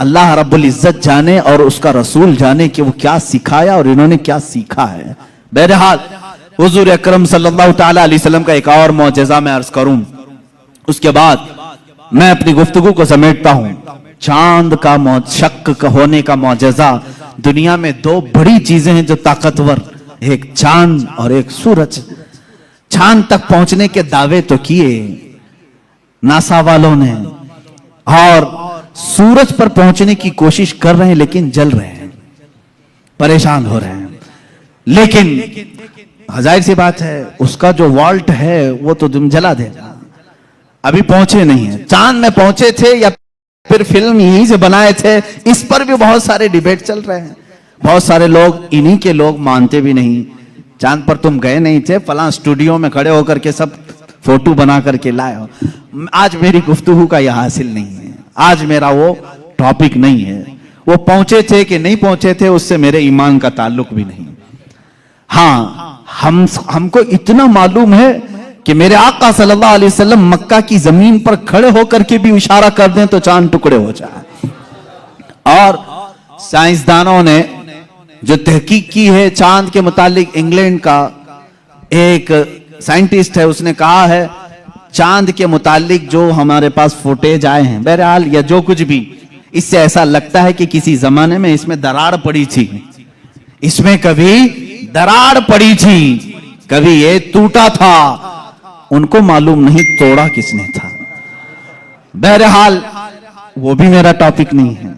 اللہ رب العزت جانے اور اس کا رسول جانے کہ وہ کیا سکھایا اور انہوں نے کیا سیکھا ہے۔ بہرحال حضور اکرم صلی اللہ تعالی علیہ وسلم کا ایک اور معجزہ میں عرض کروں، اس کے بعد میں اپنی گفتگو کو سمیٹتا ہوں۔ چاند کا شق ہونے کا معجزہ، دنیا میں دو بڑی چیزیں ہیں جو طاقتور، ایک چاند اور ایک سورج۔ چاند تک پہنچنے کے دعوے تو کیے ناسا والوں نے، اور سورج پر پہنچنے کی کوشش کر رہے ہیں لیکن جل رہے ہیں، پریشان ہو رہے ہیں۔ لیکن ظاہر سی بات ہے اس کا جو والٹ ہے وہ تو تم جلا دے گا، ابھی پہنچے نہیں ہیں۔ چاند میں پہنچے تھے یا پھر فلم یہیں سے بنائے تھے، اس پر بھی بہت سارے ڈیبیٹ چل رہے ہیں۔ بہت سارے لوگ انہی کے لوگ مانتے بھی نہیں، چاند پر تم گئے نہیں تھے، فلاں اسٹوڈیو میں کھڑے ہو کر کے سب فوٹو بنا کر کے لائے ہو۔ آج میری گفتگو کا یہ حاصل نہیں ہے، آج میرا وہ ٹاپک نہیں ہے۔ وہ پہنچے تھے کہ نہیں پہنچے تھے اس سے میرے ایمان کا تعلق بھی نہیں۔ ہاں ہم کو اتنا معلوم ہے کہ میرے آقا صلی اللہ علیہ وسلم مکہ کی زمین پر کھڑے ہو کر کے بھی اشارہ کر دیں تو چاند ٹکڑے ہو جائے۔ اور سائنسدانوں نے جو تحقیق کی ہے چاند کے متعلق، انگلینڈ کا ایک سائنٹسٹ ہے، اس نے کہا ہے چاند کے متعلق جو ہمارے پاس فوٹیج آئے ہیں، بہرحال یا جو کچھ بھی، اس سے ایسا لگتا ہے کہ کسی زمانے میں اس میں دراڑ پڑی تھی، اس میں کبھی دراڑ پڑی تھی، کبھی یہ ٹوٹا تھا، ان کو معلوم نہیں توڑا کس نے تھا۔ بہرحال وہ بھی میرا ٹاپک نہیں ہے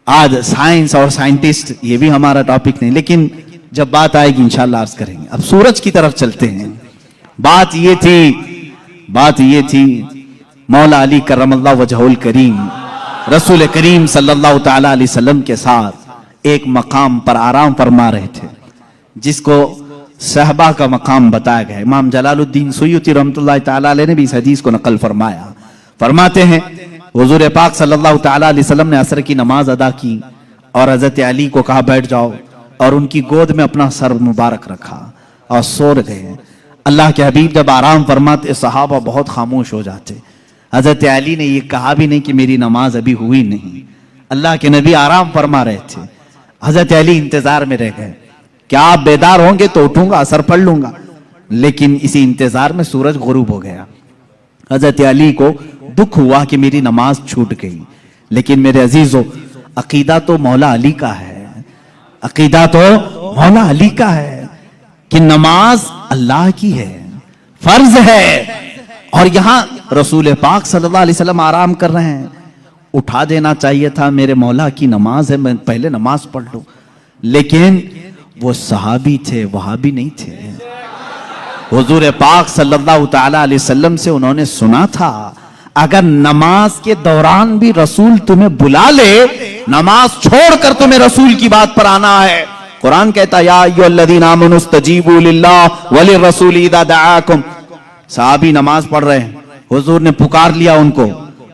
آج، سائنس اور سائنٹسٹ یہ بھی ہمارا ٹاپک نہیں، لیکن جب بات آئے گی انشاءاللہ عرض کریں گے۔ اب سورج کی طرف چلتے ہیں۔ بات یہ تھی مولا علی کرم اللہ وجہہ الکریم رسول کریم صلی اللہ تعالی علیہ وسلم کے ساتھ ایک مقام پر آرام فرما رہے تھے، جس کو صحبہ کا مقام بتایا گیا۔ امام جلال الدین سیوطی رحمۃ اللہ تعالی علیہ نے بھی اس حدیث کو نقل فرمایا۔ فرماتے ہیں حضور پاک صلی اللہ تعالی علیہ وسلم نے عصر کی نماز ادا کی اور حضرت علی کو کہا بیٹھ جاؤ، اور ان کی گود میں اپنا سر مبارک رکھا اور سو گئے۔ اللہ کے حبیب جب آرام فرماتے صحابہ بہت خاموش ہو جاتے۔ حضرت علی نے یہ کہا بھی نہیں کہ میری نماز ابھی ہوئی نہیں، اللہ کے نبی آرام فرما رہے تھے۔ حضرت علی انتظار میں رہ گئے، کیا آپ بیدار ہوں گے تو اٹھوں گا اثر پڑھ لوں گا، لیکن اسی انتظار میں سورج غروب ہو گیا۔ حضرت علی کو دکھ ہوا کہ میری نماز چھوٹ گئی، لیکن میرے عزیزو عقیدہ تو مولا علی کا ہے، عقیدہ تو مولا علی کا ہے کہ نماز اللہ کی ہے، فرض ہے، اور یہاں رسول پاک صلی اللہ علیہ وسلم آرام کر رہے ہیں۔ اٹھا دینا چاہیے تھا، میرے مولا کی نماز ہے، میں پہلے نماز پڑھ لوں، لیکن وہ صحابی تھے، وہابی نہیں تھے۔ حضور پاک صلی اللہ تعالی علیہ وسلم سے انہوں نے سنا تھا اگر نماز کے دوران بھی رسول تمہیں بلا لے، نماز چھوڑ کر تمہیں رسول کی بات پر آنا ہے۔ قرآن کہتا یا ایھا الذین آمنوا استجیبوا للہ وللرسول اذا دعاکم۔ صحابی نماز پڑھ رہے ہیں، حضور نے پکار لیا ان کو،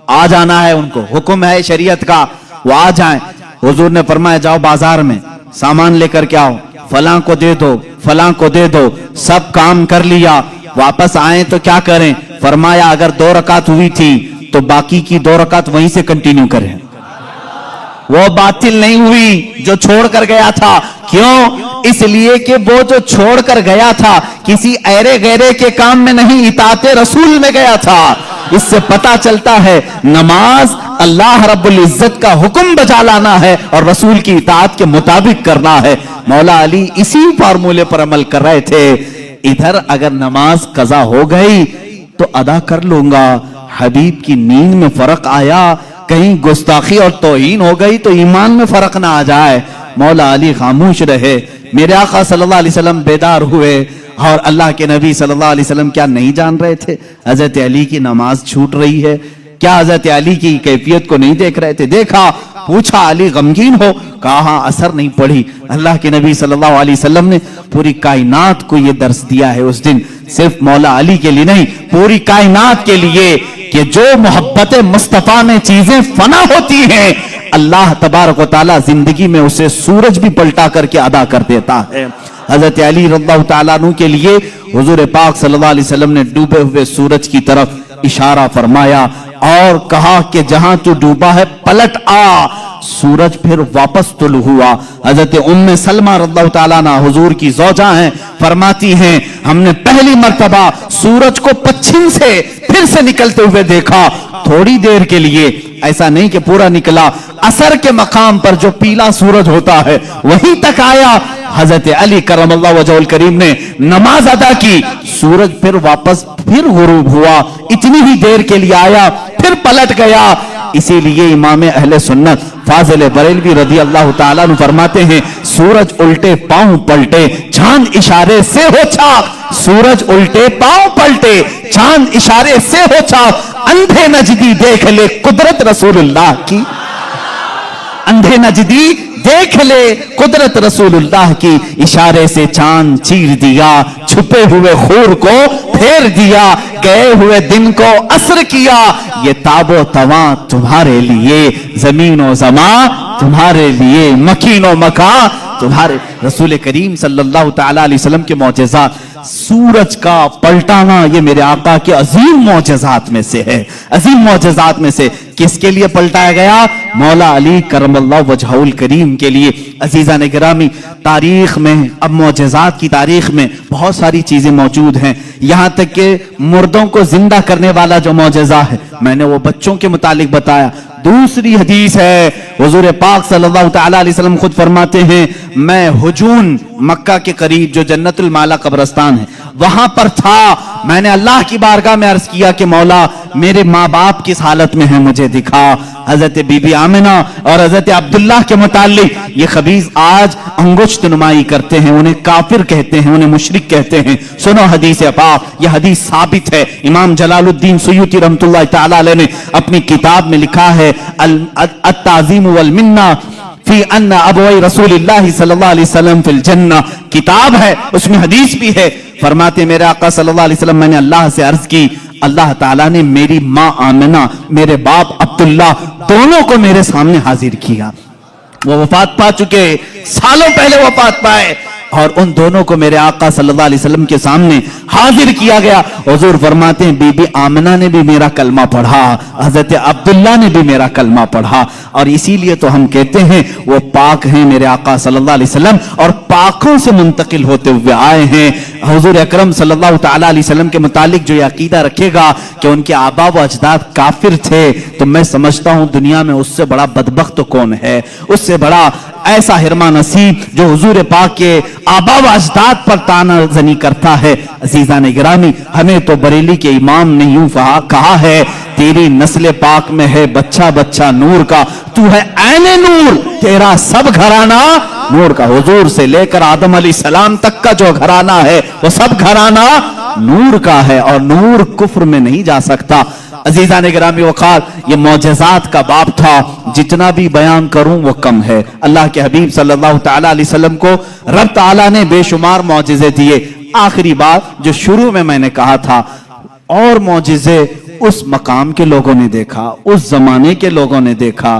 آ جانا ہے، ان کو حکم ہے شریعت کا، وہ آ جائیں۔ حضور نے فرمایا جاؤ بازار میں سامان لے کر کے آؤ، فلاں کو دے دو، فلاں کو دے دو، سب کام کر لیا، واپس آئیں تو کیا کریں؟ فرمایا اگر 2 رکعت ہوئی تھی تو باقی کی 2 رکعت وہیں سے کنٹینیو کریں، وہ باطل نہیں ہوئی جو چھوڑ کر گیا تھا۔ کیوں؟ اس لیے کہ وہ جو چھوڑ کر گیا تھا کسی ایرے غیرے کے کام میں نہیں، اطاعت رسول میں گیا تھا۔ اس سے پتا چلتا ہے نماز اللہ رب العزت کا حکم بجا لانا ہے اور رسول کی اطاعت کے مطابق کرنا ہے۔ مولا علی اسی فارمولے پر عمل کر رہے تھے۔ ادھر اگر نماز قضا ہو گئی تو ادا کر لوں گا، حبیب کی نیند میں فرق آیا، کہیں گستاخی اور توہین ہو گئی تو ایمان میں فرق نہ آ جائے۔ مولا علی خاموش رہے۔ میرے آقا صلی اللہ علیہ وسلم بیدار ہوئے، اور اللہ کے نبی صلی اللہ علیہ وسلم کیا نہیں جان رہے تھے حضرت علی کی نماز چھوٹ رہی ہے؟ کیا حضرت علی کی کیفیت کو نہیں دیکھ رہے تھے؟ دیکھا، پوچھا علی غمگین ہو؟ کہا اثر نہیں پڑی۔ اللہ کے نبی صلی اللہ علیہ وسلم نے پوری کائنات کو یہ درس دیا ہے اس دن، صرف مولا علی کے لیے نہیں، پوری کائنات کے لیے، کہ جو محبت مصطفیٰ میں چیزیں فنا ہوتی ہیں اللہ تبارک و تعالیٰ زندگی میں اسے سورج بھی پلٹا کر کے ادا کر دیتا ہے۔ حضرت علی رضی اللہ تعالیٰ عنہ کے لیے حضور پاک صلی اللہ علیہ وسلم نے ڈوبے ہوئے سورج کی طرف اشارہ فرمایا، اور کہا کہ جہاں تو ڈوبا ہے پلٹ آ. سورج پھر واپس طلوع ہوا. حضرت ام سلمہ رضی اللہ تعالیٰ عنہ حضور کی زوجہ ہیں, فرماتی ہیں ہم نے پہلی مرتبہ سورج کو پچھم سے پھر سے نکلتے ہوئے دیکھا, تھوڑی دیر کے لیے, ایسا نہیں کہ پورا نکلا. عصر کے مقام پر جو پیلا سورج ہوتا ہے وہیں تک آیا. حضرت علی کرم اللہ وجہہ الکریم نے نماز ادا کی, سورج پھر واپس پھر غروب ہوا, اتنی ہی دیر کے لیے آیا پھر پلٹ گیا. اسی لیے امام اہل سنت فاضل بریلوی رضی اللہ تعالیٰ عنہ فرماتے ہیں سورج الٹے پاؤں پلٹے چاند اشارے سے ہو چاک. سورج الٹے پاؤں پلٹے چاند اشارے سے ہو چاک. اندھے نجدی دیکھ لے قدرت رسول اللہ کی, اندھے نجدی دیکھ لے قدرت رسول اللہ کی. اشارے سے چاند چیر دیا, چھپے ہوئے خور کو پھیر دیا, گئے ہوئے دن کو عصر کیا. یہ تاب و تواں تمہارے لیے, زمین و زمان تمہارے لیے, مکین و مکان تمہارے. رسول کریم صلی اللہ تعالی علیہ وسلم کے معجزات, سورج کا پلٹانا یہ میرے آقا کے عظیم معجزات میں سے ہے, عظیم معجزات میں سے. کس کے لیے پلٹایا گیا؟ مولا علی کرم اللہ وجہہ الکریم کے لیے. عزیزان گرامی, تاریخ میں, اب معجزات کی تاریخ میں بہت ساری چیزیں موجود ہیں, یہاں تک کہ مردوں کو زندہ کرنے والا جو معجزہ ہے میں نے وہ بچوں کے متعلق بتایا. دوسری حدیث ہے, حضور پاک صلی اللہ تعالی علیہ وسلم خود فرماتے ہیں میں ہجون مکہ کے قریب جو جنت المالا قبرستان ہے وہاں پر تھا. میں نے اللہ کی بارگاہ میں عرض کیا کہ مولا میرے ماں باپ کس حالت میں ہیں مجھے دکھا. حضرت بی بی آمنہ اور حضرت عبداللہ کے متعلق یہ خبیث آج انگشت نمائی کرتے ہیں, انہیں کافر کہتے ہیں, انہیں مشرک کہتے ہیں. سنو حدیث پاک, یہ حدیث ثابت ہے. امام جلال الدین سیوطی رحمۃ اللہ تعالی علیہ نے اپنی کتاب میں لکھا ہے التعظیم والمنہ فی ان ابوئی رسول اللہ صلی اللہ علیہ وسلم فی الجنہ. کتاب ہے, اس میں حدیث بھی ہے. فرماتے میرے آقا صلی اللہ علیہ وسلم میں نے اللہ سے عرض کی, اللہ تعالیٰ نے میری ماں آمنہ, میرے باپ عبداللہ دونوں کو میرے سامنے حاضر کیا. وہ وفات پا چکے, سالوں پہلے وفات پائے, اور ان دونوں کو میرے آقا صلی اللہ علیہ وسلم کے سامنے حاضر کیا گیا. حضور فرماتے ہیں بی بی آمنہ نے بھی میرا کلمہ پڑھا, حضرت عبداللہ نے بھی میرا کلمہ پڑھا, اور اسی لیے تو ہم کہتے ہیں وہ پاک ہیں میرے آقا صلی اللہ علیہ وسلم, اور پاکوں سے منتقل ہوتے ہوئے آئے ہیں. حضور اکرم صلی اللہ تعالی علیہ وسلم کے متعلق جو یہ عقیدہ رکھے گا کہ ان کے آبا و اجداد کافر تھے, تو میں سمجھتا ہوں دنیا میں اس سے بڑا بدبخت کون ہے, اس سے بڑا ایسا حرما نصیب جو حضور پاک کے آبا و اجداد پر طعنہ زنی کرتا ہے. عزیزان گرامی, ہمیں تو بریلی کے امام نے یوں کہا ہے تیری نسل پاک میں ہے بچہ بچہ نور کا, تو ہے عین نور, تیرا سب گھرانہ نور کا. حضور سے لے کر آدم علیہ السلام تک کا جو گھرانہ ہے وہ سب گھرانہ نور کا ہے, اور نور کفر میں نہیں جا سکتا. عزیزان گرامی وقار, یہ معجزات کا باب تھا, جتنا بھی بیان کروں وہ کم ہے. اللہ کے حبیب صلی اللہ تعالی علیہ وسلم کو رب تعالیٰ نے بے شمار معجزے دیے. آخری بات جو شروع میں نے کہا تھا, اور معجزے اس مقام کے لوگوں نے دیکھا, اس زمانے کے لوگوں نے دیکھا.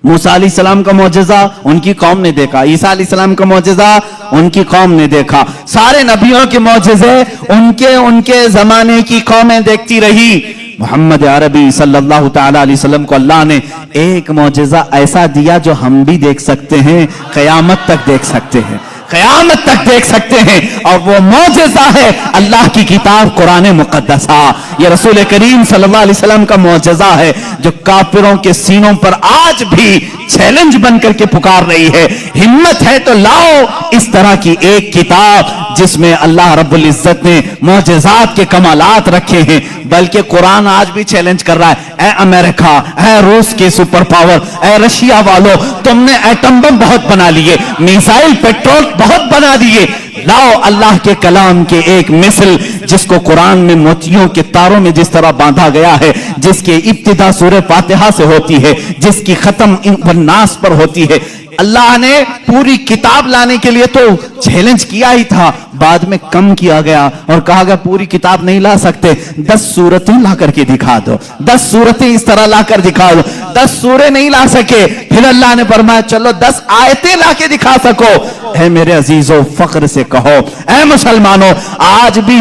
موسیٰ علیہ السلام کا معجزہ ان کی قوم نے دیکھا, عیسیٰ علیہ السلام کا معجزہ ان کی قوم نے دیکھا, سارے نبیوں کے معجزے ان کے زمانے کی قومیں دیکھتی رہی. محمد عربی صلی اللہ تعالی علیہ وسلم کو اللہ نے ایک معجزہ ایسا دیا جو ہم بھی دیکھ سکتے ہیں, قیامت تک دیکھ سکتے ہیں, قیامت تک دیکھ سکتے ہیں, اور وہ معجزہ ہے اللہ کی کتاب قرآن مقدسہ. یہ رسول کریم صلی اللہ علیہ وسلم کا معجزہ ہے جو کافروں کے سینوں پر آج بھی چیلنج بن کر کے پکار رہی ہے. ہمت ہے تو لاؤ اس طرح کی ایک کتاب جس میں اللہ رب العزت نے معجزات کے کمالات رکھے ہیں. بلکہ قرآن آج بھی چیلنج کر رہا ہے, اے امریکہ, اے روس کے سپر پاور, اے رشیا والو, تم نے ایٹم بم بہت بنا لیے, میزائل پیٹرول بہت بنا دیے, لاؤ اللہ کے کلام کے ایک مثل جس کو قرآن میں موتیوں کے تاروں میں جس طرح باندھا گیا ہے, جس کی ابتدا سورہ فاتحہ سے ہوتی ہے, جس کی ختم الناس پر ہوتی ہے. اللہ نے پوری کتاب لانے کے لیے تو چیلنج کیا ہی تھا, بعد میں کم کیا گیا اور کہا گیا پوری کتاب نہیں لا سکتے, 10 سورتیں لا کر کے دکھا دو, 10 سورتیں اس طرح لا کر دکھا دو. 10 سورے نہیں لا سکے, پھر اللہ نے فرمایا چلو 10 آیتیں لا کے دکھا سکو. اے میرے عزیزو, فخر سے کہو, اے مسلمانوں, آج بھی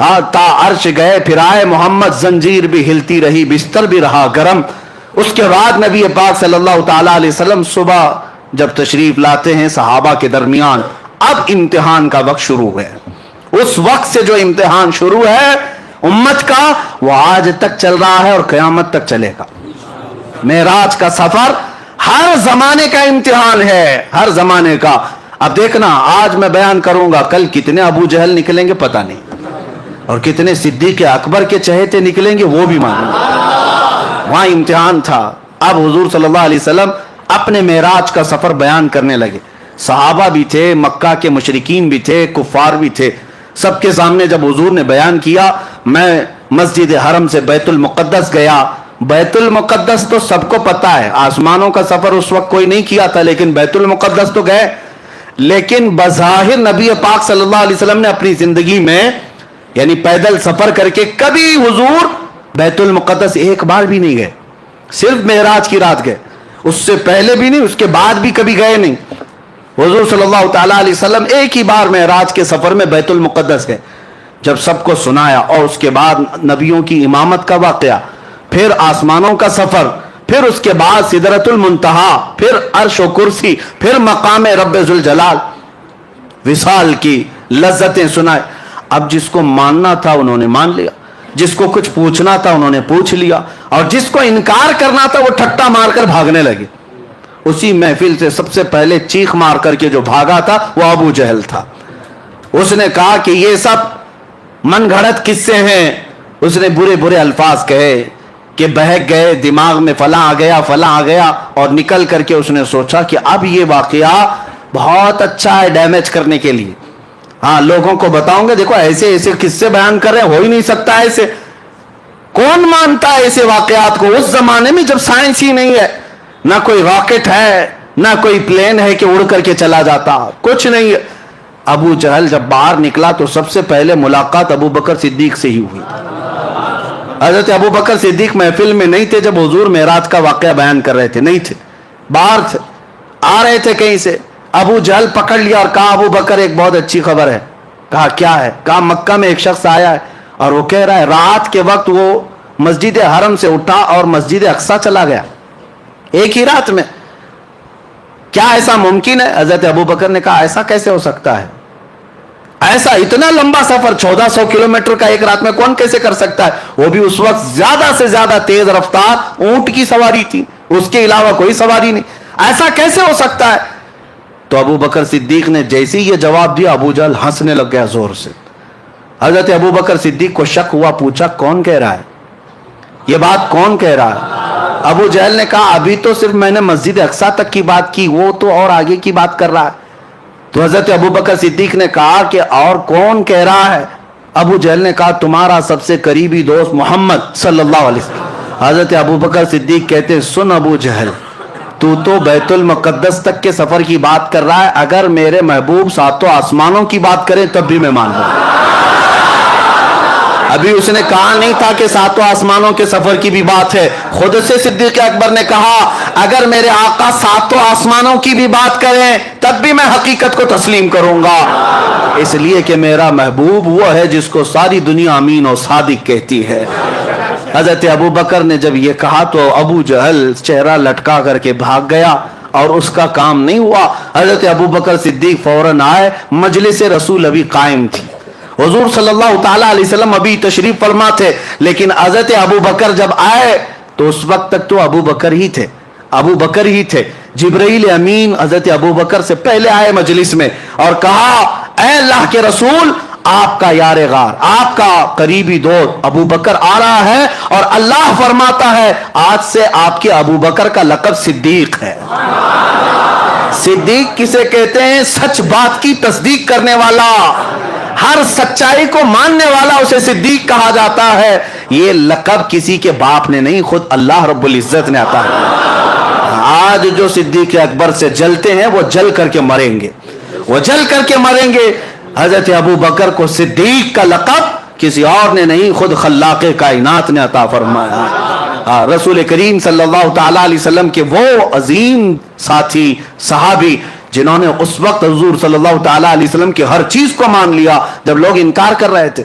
ہاں تا عرش گئے پھر آئے محمد، زنجیر بھی ہلتی رہی بستر بھی رہا گرم. اس کے بعد نبی پاک صلی اللہ تعالی علیہ وسلم صبح جب تشریف لاتے ہیں صحابہ کے درمیان، اب امتحان کا وقت شروع ہے. اس وقت سے جو امتحان شروع ہے امت کا، وہ آج تک چل رہا ہے اور قیامت تک چلے گا. معراج کا سفر ہر زمانے کا امتحان ہے، ہر زمانے کا. اب دیکھنا آج میں بیان کروں گا، کل کتنے ابو جہل نکلیں گے پتہ نہیں، اور کتنے صدیق اکبر کے چہیتے نکلیں گے وہ بھی معلوم. وہاں امتحان تھا. اب حضور صلی اللہ علیہ وسلم اپنے معراج کا سفر بیان کرنے لگے. صحابہ بھی تھے، مکہ کے مشرکین بھی تھے، کفار بھی تھے. سب کے سامنے جب حضور نے بیان کیا، میں مسجد حرم سے بیت المقدس گیا. بیت المقدس تو سب کو پتا ہے، آسمانوں کا سفر اس وقت کوئی نہیں کیا تھا، لیکن بیت المقدس تو گئے. لیکن بظاہر نبی پاک صلی اللہ علیہ وسلم نے اپنی زندگی میں یعنی پیدل سفر کر کے کبھی حضور بیت المقدس ایک بار بھی نہیں گئے. صرف معراج کی رات گئے، اس سے پہلے بھی نہیں، اس کے بعد بھی کبھی گئے نہیں. حضور صلی اللہ تعالیٰ علیہ وسلم ایک ہی بار معراج کے سفر میں بیت المقدس گئے. جب سب کو سنایا اور اس کے بعد نبیوں کی امامت کا واقعہ، پھر آسمانوں کا سفر، پھر اس کے بعد سدرۃ المنتہا، پھر عرش و کرسی، پھر مقام رب ذوالجلال، وصال کی لذتیں سنائے. اب جس کو ماننا تھا انہوں نے مان لیا، جس کو کچھ پوچھنا تھا انہوں نے پوچھ لیا، اور جس کو انکار کرنا تھا وہ ٹھٹا مار کر بھاگنے لگے. اسی محفل سے سب سے پہلے چیخ مار کر کے جو بھاگا تھا وہ ابو جہل تھا. اس نے کہا کہ یہ سب من گھڑت قصے ہیں. اس نے برے برے الفاظ کہے کہ بہک گئے، دماغ میں فلاں آ گیا فلاں آ گیا، اور نکل کر کے اس نے سوچا کہ اب یہ واقعہ بہت اچھا ہے ڈیمیج کرنے کے لیے. ہاں لوگوں کو بتاؤں گے دیکھو ایسے ایسے قصے بیان کر رہے ہیں، ہو ہی نہیں سکتا ایسے. کون مانتا ہے ایسے واقعات کو اس زمانے میں جب سائنس ہی نہیں ہے، نہ کوئی راکٹ ہے، نہ کوئی پلین ہے کہ اڑ کر کے چلا جاتا، کچھ نہیں ہے. ابو جہل جب باہر نکلا تو سب سے پہلے ملاقات ابو بکر صدیق سے ہی ہوئی. حضرت ابو بکر صدیق محفل میں نہیں تھے جب حضور معراج کا واقعہ بیان کر رہے تھے، نہیں تھے، باہر تھے، آ رہے تھے کہیں سے. ابو جہل پکڑ لیا اور کہا ابو بکر ایک بہت اچھی خبر ہے. کہا کیا ہے؟ کہا مکہ میں ایک شخص آیا ہے اور وہ کہہ رہا ہے رات کے وقت وہ مسجد حرم سے اٹھا اور مسجد اقصی چلا گیا ایک ہی رات میں. کیا ایسا ممکن ہے؟ حضرت ابو بکر نے کہا ایسا کیسے ہو سکتا ہے؟ ایسا اتنا لمبا سفر 1400 کلومیٹر کا ایک رات میں کون کیسے کر سکتا ہے؟ وہ بھی اس وقت زیادہ سے زیادہ تیز رفتار اونٹ کی سواری تھی، اس کے علاوہ کوئی سواری نہیں. ایسا کیسے ہو سکتا ہے؟ تو ابو بکر صدیق نے جیسے ہی یہ جواب دیا ابو جہل ہنسنے لگ گیا زور سے. حضرت ابو بکر صدیق کو شک ہوا، پوچھا کون کہہ رہا ہے یہ بات، کون کہہ رہا ہے؟ ابو جہل نے کہا ابھی تو صرف میں نے مسجد اقصی تک کی بات کی، وہ تو اور آگے کی بات کر رہا ہے. تو حضرت ابو بکر صدیق نے کہا کہ اور کون کہہ رہا ہے؟ ابو جہل نے کہا تمہارا سب سے قریبی دوست محمد صلی اللہ علیہ وسلم. حضرت ابو بکر صدیق کہتے سن ابو جہل، تو بیت المقدس تک کے سفر کی بات کر رہا ہے، اگر میرے محبوب ساتوں آسمانوں کی بات کریں تب بھی میں مان لوں. ابھی اس نے کہا نہیں تھا کہ ساتوں آسمانوں کے سفر کی بھی بات ہے. خود سے صدیق اکبر نے کہا اگر میرے آقا ساتوں آسمانوں کی بھی بات کریں تب بھی میں حقیقت کو تسلیم کروں گا، اس لیے کہ میرا محبوب وہ ہے جس کو ساری دنیا امین و صادق کہتی ہے. حضرت ابو بکر نے جب یہ کہا تو ابو جہل چہرہ لٹکا کر کے بھاگ گیا اور اس کا کام نہیں ہوا. حضرت ابو بکر صدیق فوراً آئے، مجلس رسول ابھی قائم تھی، حضور صلی اللہ تعالیٰ علیہ وسلم ابھی تشریف فرما تھے، لیکن حضرت ابو بکر جب آئے تو اس وقت تک تو ابو بکر ہی تھے. جبرائیل امین حضرت ابو بکر سے پہلے آئے مجلس میں اور کہا اے اللہ کے رسول، آپ کا یار غار، آپ کا قریبی دوست ابو بکر آ رہا ہے اور اللہ فرماتا ہے آج سے آپ کے ابو بکر کا لقب صدیق ہے. صدیق کسے کہتے ہیں؟ سچ بات کی تصدیق کرنے والا، ہر سچائی کو ماننے والا اسے صدیق کہا جاتا ہے. یہ لقب کسی کے باپ نے نہیں، خود اللہ رب العزت نے عطا کیا. آج جو صدیق اکبر سے جلتے ہیں وہ جل کر کے مریں گے، حضرت ابو بکر کو صدیق کا لقب کسی اور نے نہیں، خود خلاق کائنات نے عطا فرمایا. رسول کریم صلی اللہ تعالی علیہ وسلم کے وہ عظیم ساتھی صحابی جنہوں نے اس وقت حضور صلی اللہ تعالی علیہ وسلم کی ہر چیز کو مان لیا جب لوگ انکار کر رہے تھے.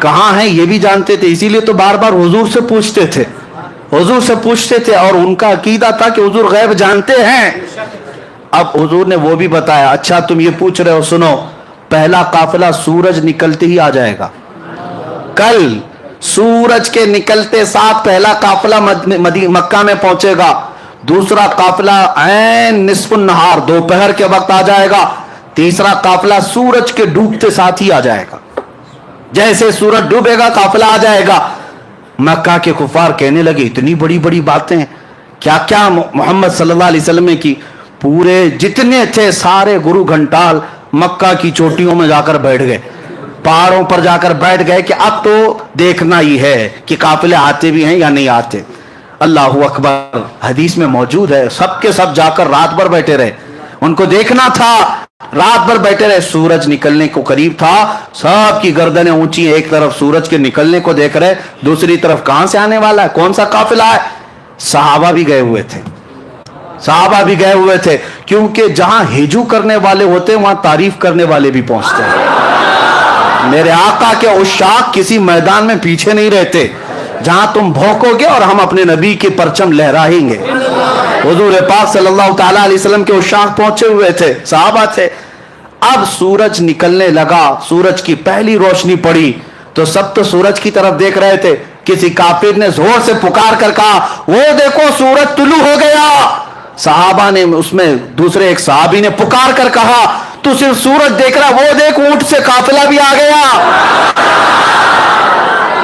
کہاں ہیں یہ بھی جانتے تھے, اسی لیے تو بار بار حضور سے پوچھتے تھے, حضور سے پوچھتے تھے, اور ان کا عقیدہ تھا کہ حضور غیب جانتے ہیں. اب حضور نے وہ بھی بتایا, اچھا تم یہ پوچھ رہے ہو, سنو, پہلا قافلہ سورج نکلتے ہی آ جائے گا. کل سورج کے نکلتے ساتھ پہلا قافلہ مکہ میں پہنچے گا. دوسرا قافلہ عین نصف النہار دوپہر کے وقت آ جائے گا. تیسرا قافلہ سورج کے ڈوبتے ساتھ ہی آ جائے گا. جیسے سورج ڈوبے گا قافلہ آ جائے گا. مکہ کے کفار کہنے لگے اتنی بڑی بڑی باتیں, کیا کیا محمد صلی اللہ علیہ وسلم کی, پورے جتنے تھے سارے گرو گھنٹال مکہ کی چوٹیوں میں جا کر بیٹھ گئے, پہاڑوں پر جا کر بیٹھ گئے کہ اب تو دیکھنا ہی ہے کہ قافلے آتے بھی ہیں یا نہیں آتے. اللہ اکبر, حدیث میں موجود ہے, سب کے سب جا کر رات بھر بیٹھے رہے, ان کو دیکھنا تھا, رات بھر بیٹھے رہے. سورج نکلنے کو قریب تھا, سب کی گردنیں اونچی, ایک طرف سورج کے نکلنے کو دیکھ رہے, دوسری طرف کہاں سے آنے والا ہے, کون سا قافلہ ہے. صحابہ بھی گئے ہوئے تھے, صحابہ بھی گئے ہوئے تھے, کیونکہ جہاں ہجو کرنے والے ہوتے ہیں وہاں تعریف کرنے والے بھی پہنچتے ہیں. میرے آقا کے عشاق کسی میدان میں پیچھے نہیں رہتے, جہاں تم بھونکو گے اور ہم اپنے نبی کی پرچم لہرائیں گے. حضور پاک صلی اللہ تعالیٰ علیہ وسلم کے عشاق پہنچے ہوئے تھے, صحابہ تھے. اب سورج نکلنے لگا, سورج کی پہلی روشنی پڑی تو سب تو سورج کی طرف دیکھ رہے تھے. کسی کافر نے زور سے پکار کر کہا, وہ دیکھو سورج طلوع ہو گیا. صحابہ نے, اس میں دوسرے ایک صحابی نے پکار کر کہا, تو صرف سورج دیکھ رہا, وہ دیکھ اونٹ سے قافلہ بھی آ گیا.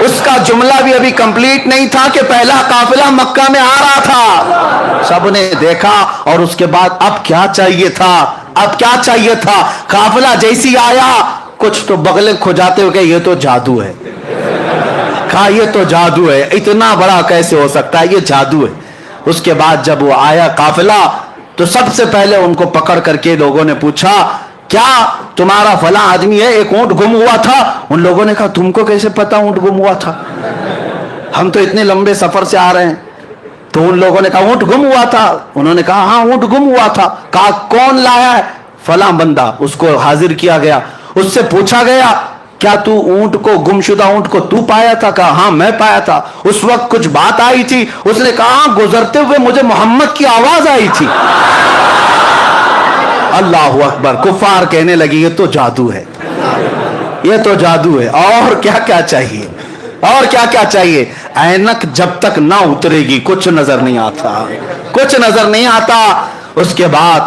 اس کا جملہ بھی ابھی کمپلیٹ نہیں تھا کہ پہلا قافلہ مکہ میں آ رہا تھا. سب نے دیکھا, اور اس کے بعد اب کیا چاہیے تھا, اب کیا چاہیے تھا. قافلہ جیسی آیا کچھ تو بغلیں کھجاتے ہو کہ یہ تو جادو ہے. کہا یہ تو جادو ہے, اتنا بڑا کیسے ہو سکتا ہے, یہ جادو ہے. اس کے بعد جب وہ آیا قافلہ تو سب سے پہلے ان کو پکڑ کر کے لوگوں نے پوچھا, کیا تمہارا فلاں آدمی ہے, ایک اونٹ گم ہوا تھا. ان لوگوں نے کہا, تم کو کیسے پتا اونٹ گم ہوا تھا, ہم تو اتنے لمبے سفر سے آ رہے ہیں. تو ان لوگوں نے کہا اونٹ گم ہوا تھا. انہوں نے کہا ہاں اونٹ گم ہوا تھا. کہا کون لایا ہے, فلاں بندہ. اس کو حاضر کیا گیا, اس سے پوچھا گیا, کیا تو اونٹ کو, گمشدہ اونٹ کو تو پایا تھا. کہا ہاں میں پایا تھا. اس وقت کچھ بات آئی تھی. اس نے کہا گزرتے ہوئے مجھے محمد کی آواز آئی تھی. اللہ اکبر. کفار کہنے لگی یہ تو جادو ہے, یہ تو جادو ہے. اور کیا کیا چاہیے, اور کیا کیا چاہیے. اینک جب تک نہ اترے گی کچھ نظر نہیں آتا, کچھ نظر نہیں آتا. اس کے بعد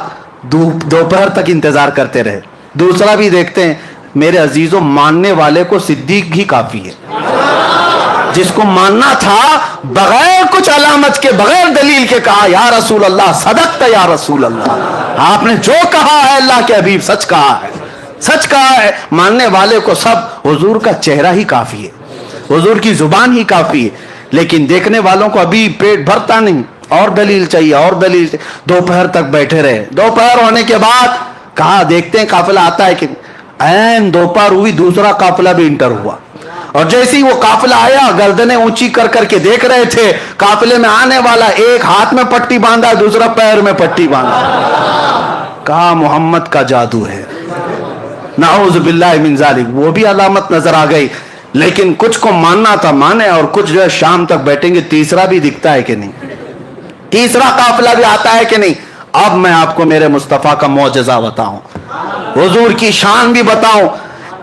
دوپہر تک انتظار کرتے رہے. دوسرا بھی دیکھتے ہیں. میرے عزیزوں, ماننے والے کو صدیق ہی کافی ہے. جس کو ماننا تھا بغیر کچھ علامت کے, بغیر دلیل کے کہا یا رسول اللہ صدقت یا رسول اللہ, آپ نے جو کہا ہے اللہ کے حبیب سچ کہا ہے, سچ کہا ہے. ماننے والے کو سب حضور کا چہرہ ہی کافی ہے, حضور کی زبان ہی کافی ہے. لیکن دیکھنے والوں کو ابھی پیٹ بھرتا نہیں, اور دلیل چاہیے, اور دلیل چاہیے. دوپہر تک بیٹھے رہے. دوپہر ہونے کے بعد کہا دیکھتے ہیں قافلہ آتا ہے کہ. این دوپہر ہوئی, دوسرا قافلہ بھی انٹر ہوا. اور جیسے ہی وہ قافلہ آیا, گردنیں اونچی کر کر کے دیکھ رہے تھے قافلے میں آنے والا, ایک ہاتھ میں پٹی باندھا, دوسرا پیر میں پٹی باندھا. کہا محمد کا جادو ہے, نعوذ باللہ من ذالک. وہ بھی علامت نظر آ گئی. لیکن کچھ کو ماننا تھا مانے, اور کچھ جو ہے شام تک بیٹھیں گے تیسرا بھی دکھتا ہے کہ نہیں, تیسرا قافلہ بھی آتا ہے کہ نہیں. اب میں آپ کو میرے مصطفیٰ کا معجزہ بتاؤں, حضور کی شان بھی بتاؤں.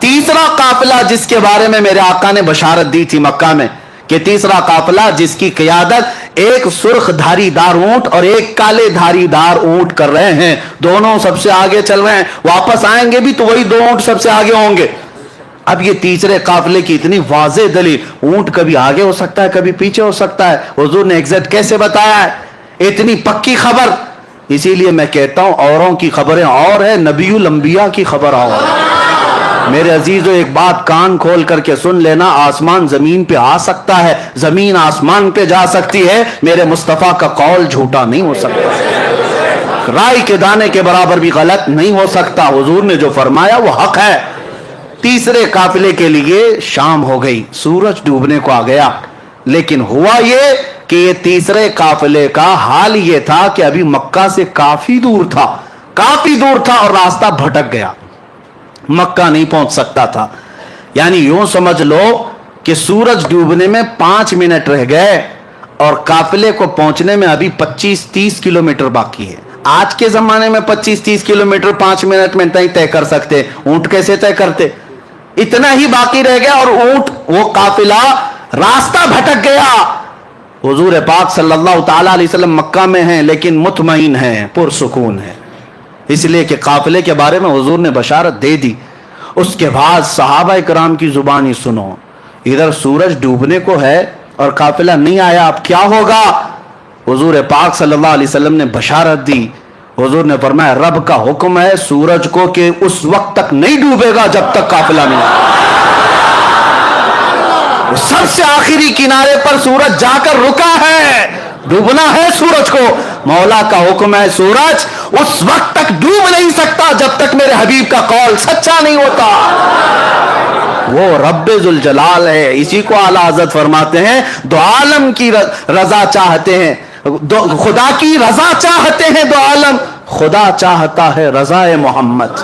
تیسرا قافلہ جس کے بارے میں میرے آقا نے بشارت دی تھی مکہ میں, کہ تیسرا قافلہ جس کی قیادت ایک سرخ دھاری دار اونٹ اور ایک کالے دھاری دار اونٹ کر رہے ہیں. دونوں سب سے آگے چل رہے ہیں, واپس آئیں گے بھی تو وہی دو اونٹ سب سے آگے ہوں گے. اب یہ تیسرے قافلے کی اتنی واضح دلیل, اونٹ کبھی آگے ہو سکتا ہے کبھی پیچھے ہو سکتا ہے, حضور نے ایگزیکٹ کیسے بتایا ہے, اتنی پکی خبر. اسی لیے میں کہتا ہوں اوروں کی خبریں اور ہے, نبی الانبیاء کی خبر اور. میرے عزیزو ایک بات کان کھول کر کے سن لینا, آسمان زمین پہ آ سکتا ہے, زمین آسمان پہ جا سکتی ہے, میرے مصطفیٰ کا قول جھوٹا نہیں ہو سکتا, رائی کے دانے کے برابر بھی غلط نہیں ہو سکتا. حضور نے جو فرمایا وہ حق ہے. تیسرے قافلے کے لیے شام ہو گئی, سورج ڈوبنے کو آ گیا. لیکن ہوا یہ کہ یہ تیسرے قافلے کا حال یہ تھا کہ ابھی مکہ سے کافی دور تھا, کافی دور تھا, اور راستہ بھٹک گیا, مکہ نہیں پہنچ سکتا تھا. یعنی یوں سمجھ لو کہ سورج ڈوبنے میں 5 منٹ رہ گئے اور قافلے کو پہنچنے میں ابھی 25-30 کلومیٹر باقی ہے. آج کے زمانے میں 25-30 کلومیٹر 5 منٹ میں نہیں طے کر سکتے. اونٹ کیسے طے کرتے؟ اتنا ہی باقی رہ گیا اور اونٹ وہ قافلہ راستہ بھٹک گیا. حضور پاک صلی اللہ تعالی علیہ وسلم مکہ میں ہیں لیکن مطمئن ہیں, پرسکون ہیں, اس لیے کہ قافلے کے بارے میں حضور نے بشارت دے دی. اس کے بعد صحابہ کرام کی زبانی سنو, ادھر سورج ڈوبنے کو ہے اور قافلہ نہیں آیا, اب کیا ہوگا؟ حضور پاک صلی اللہ علیہ وسلم نے بشارت دی. حضور نے فرمایا رب کا حکم ہے سورج کو کہ اس وقت تک نہیں ڈوبے گا جب تک قافلہ نہیں آئے. سب سے آخری کنارے پر سورج جا کر رکا ہے, ڈوبنا ہے سورج کو. مولا کا حکم ہے سورج اس وقت تک ڈوب نہیں سکتا جب تک میرے حبیب کا قول سچا نہیں ہوتا. وہ رب ذوالجلال ہے, اسی کو اعلیٰ حضرت فرماتے ہیں دو عالم کی رضا چاہتے ہیں, خدا کی رضا چاہتے ہیں دو عالم, خدا چاہتا ہے رضا محمد.